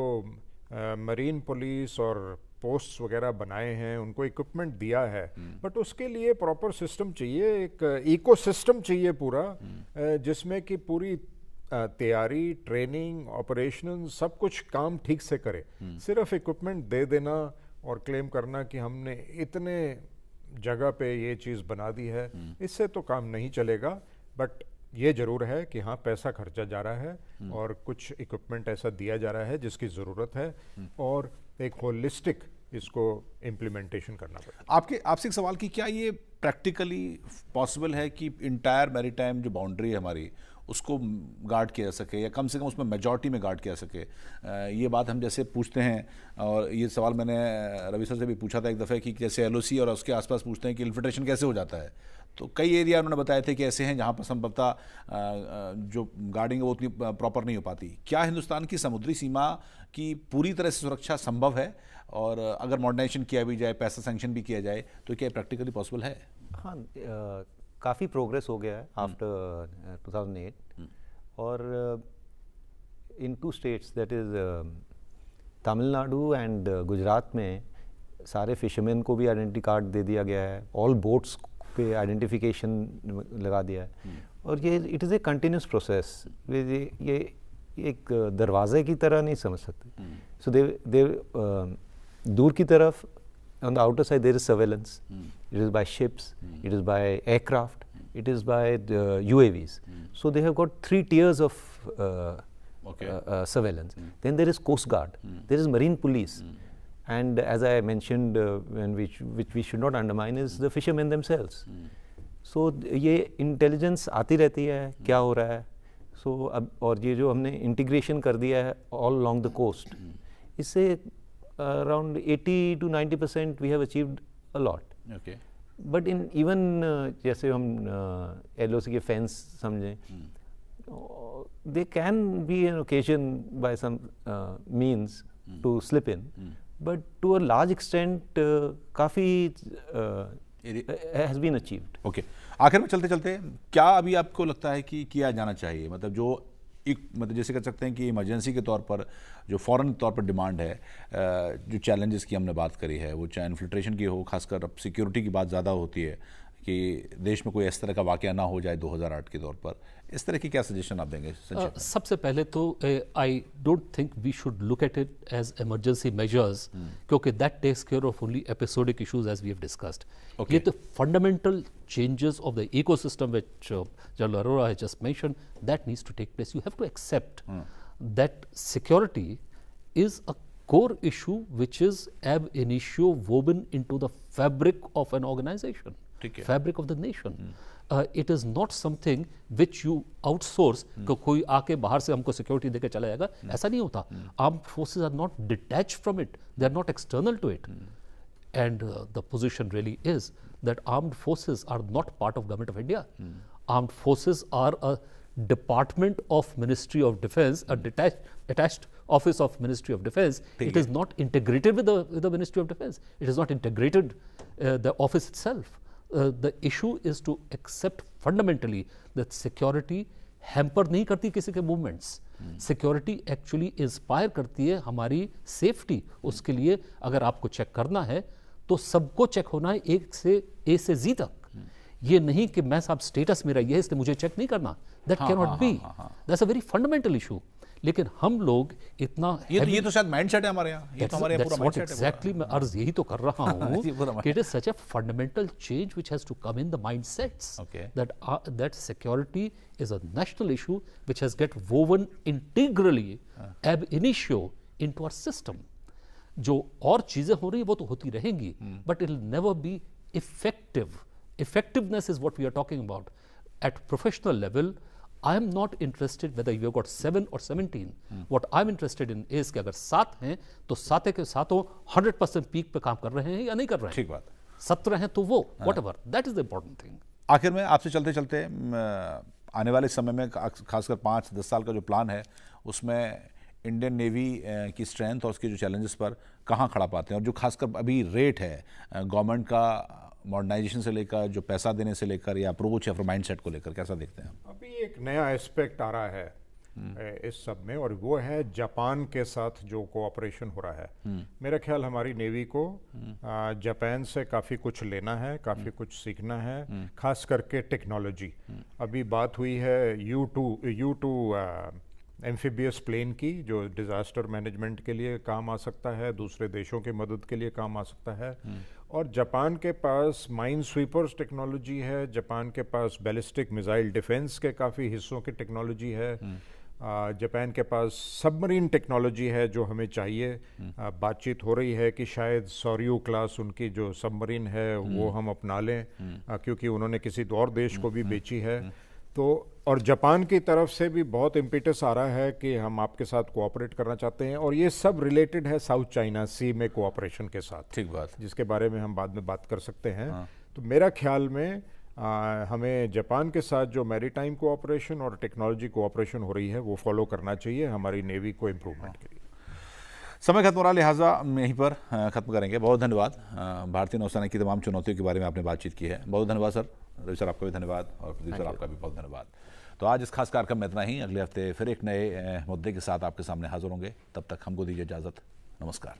मरीन पुलिस और पोस्ट्स वगैरह बनाए हैं, उनको इक्विपमेंट दिया है, बट उसके लिए प्रॉपर सिस्टम चाहिए, एक इकोसिस्टम चाहिए पूरा, जिसमें कि पूरी तैयारी, ट्रेनिंग, ऑपरेशन सब कुछ काम ठीक से करे. सिर्फ इक्विपमेंट दे देना और क्लेम करना कि हमने इतने जगह पे ये चीज़ बना दी है, इससे तो काम नहीं चलेगा. बट ये ज़रूर है कि हाँ, पैसा खर्चा जा रहा है और कुछ इक्विपमेंट ऐसा दिया जा रहा है जिसकी ज़रूरत है, और एक होलिस्टिक इसको इम्प्लीमेंटेशन करना पड़ेगा. आपसे एक सवाल कि क्या ये प्रैक्टिकली पॉसिबल है कि इंटायर मैरीटाइम जो बाउंड्री है हमारी, उसको गार्ड किया जा सके, या कम से कम उसमें मेजॉरिटी में गार्ड किया जा सके? ये बात हम जैसे पूछते हैं, और ये सवाल मैंने रवि सर से भी पूछा था एक दफ़े कि जैसे LOC और उसके आसपास पूछते हैं कि इन्फिल्ट्रेशन कैसे हो जाता है, तो कई एरिया उन्होंने बताए थे कि ऐसे हैं जहाँ पर संभवतः जो गार्डिंग है वो उतनी प्रॉपर नहीं हो पाती. क्या हिंदुस्तान की समुद्री सीमा की पूरी तरह से सुरक्षा संभव है? और अगर मॉडर्नाइजेशन किया भी जाए, पैसा सैंक्शन भी किया जाए, तो क्या प्रैक्टिकली पॉसिबल है? हाँ, काफ़ी प्रोग्रेस हो गया है आफ्टर 2008, और इन 2 states, that is Tamil Nadu and Gujarat में सारे फिशरमैन को भी आइडेंटिटी कार्ड दे दिया गया है, ऑल बोट्स पे आइडेंटिफिकेशन लगा दिया है. और ये it is a continuous process. ये एक दरवाजे की तरह नहीं समझ सकते. सो दे दूर की तरफ on the outer side there is surveillance. It is by ships, it is by aircraft, it is by the UAVs. So they have got 3 tiers of surveillance. Then there is Coast Guard, there is Marine Police, and as I mentioned, which we should not undermine, is the fishermen themselves. So ये intelligence आती रहती है, क्या हो रहा है, सो अब और ये जो हमने इंटीग्रेशन कर दिया है ऑल अलॉन्ग द कोस्ट, इससे around 80 to 90% we have achieved a lot. Okay, but in even जैसे हम LOC के फेंस समझें, they can be an occasion by some means to slip in, but to a large extent काफ़ी has been achieved. Okay, आखिर में चलते चलते क्या अभी आपको लगता है कि किया जाना चाहिए? मतलब जो एक मतलब जैसे कह सकते हैं कि इमरजेंसी के तौर पर जो फ़ौरन तौर पर डिमांड है, जो चैलेंजेस की हमने बात करी है, वो चाहे इन्फिल्ट्रेशन की हो, खासकर अब सिक्योरिटी की बात ज़्यादा होती है कि देश में कोई इस तरह का वाक़या ना हो जाए 2008 के तौर पर, इस तरह की क्या सजेशन आप देंगे संक्षेप में? सबसे पहले तो I don't think we should look at it as emergency measures, क्योंकि that takes care of only episodic issues as we have discussed. ये तो fundamental changes of the ecosystem which General Arora has just mentioned, that needs to take place. You have to accept that security is a core issue which is ab initio woven into the fabric of an organization, fabric of the nation. It is not something which you outsource कि कोई आके बाहर से हमको security देके चला जाएगा, ऐसा नहीं होता। Armed forces are not detached from it, they are not external to it. And the position really is that armed forces are not part of Government of India. Armed forces are a department of Ministry of Defence, a attached office of Ministry of Defence. It is not integrated with the Ministry of Defence. It is not integrated the office itself. The issue is to accept fundamentally that security hamper नहीं करती किसी के movements. Security actually inspire करती है हमारी safety. उसके लिए अगर आपको चेक करना है तो सबको चेक होना है A से Z तक। ये नहीं कि मैं साहब स्टेटस मेरा ये है इसलिए मुझे चेक नहीं करना, that can not be, that's a very fundamental issue. लेकिन हम लोग इतना ये तो शायद माइंडसेट है हमारे यहाँ, ये तो हमारे यहाँ पूरा माइंडसेट है। एग्जैक्टली मैं अर्ज यही तो कर रहा हूँ कि it is such a fundamental change which has to come in the mindsets, that security is a national issue which has get woven integrally ab initio into our system. जो और चीजें हो रही है वो तो होती रहेंगी, but it will never be effective. Effectiveness is what we are talking about. At professional level, I am not interested whether you have got 7 or 17. What I'm interested in is कि अगर 7 हैं तो 7 के साथों 100% पीक पे काम कर रहे हैं या नहीं कर रहे हैं। ठीक बात। 17 हैं तो वो whatever, that is the important thing. आखिर में आपसे चलते चलते आने वाले समय में खासकर 5-10 साल का जो प्लान है उसमें इंडियन नेवी की स्ट्रेंथ और उसके जो चैलेंजेस पर कहाँ खड़ा पाते हैं, और जो खासकर अभी रेट है गवर्नमेंट का मॉडर्नाइजेशन से लेकर जो पैसा देने से लेकर या अप्रोच या फिर माइंडसेट को लेकर कैसा देखते हैं? अभी एक नया एस्पेक्ट आ रहा है इस सब में, और वो है जापान के साथ जो कोऑपरेशन हो रहा है। मेरा ख्याल हमारी नेवी को जापान से काफ़ी कुछ लेना है, काफ़ी कुछ सीखना है, खास करके टेक्नोलॉजी। अभी बात हुई है U2 एम्फीबियस प्लेन की, जो डिज़ास्टर मैनेजमेंट के लिए काम आ सकता है, दूसरे देशों की मदद के लिए काम आ सकता है। और जापान के पास माइन स्वीपर्स टेक्नोलॉजी है, जापान के पास बैलिस्टिक मिसाइल डिफेंस के काफ़ी हिस्सों की टेक्नोलॉजी है, जापान के पास सबमरीन टेक्नोलॉजी है जो हमें चाहिए। बातचीत हो रही है कि शायद सॉर्यू क्लास उनकी जो सबमरीन है वो हम अपना लें, क्योंकि उन्होंने किसी और देश को भी बेची है। तो और जापान की तरफ से भी बहुत इम्पिटस आ रहा है कि हम आपके साथ कोऑपरेट करना चाहते हैं, और ये सब रिलेटेड है साउथ चाइना सी में कोऑपरेशन के साथ। ठीक बात, जिसके बारे में हम बाद में बात कर सकते हैं। तो मेरा ख्याल में हमें जापान के साथ जो मैरीटाइम कोऑपरेशन और टेक्नोलॉजी कोऑपरेशन हो रही है वो फॉलो करना चाहिए हमारी नेवी को इम्प्रूवमेंट के लिए। समय खत्म हो रहा, लिहाजा हम यहीं पर खत्म करेंगे। बहुत धन्यवाद। भारतीय नौसेना की तमाम चुनौतियों के बारे में आपने बातचीत की है, बहुत धन्यवाद सर। रवि सर आपका भी धन्यवाद, और प्रोड्यूसर आपका भी बहुत धन्यवाद। तो आज इस खास कार्यक्रम में इतना ही। अगले हफ्ते फिर एक नए मुद्दे के साथ आपके सामने हाजिर होंगे। तब तक हमको दीजिए इजाज़त। नमस्कार।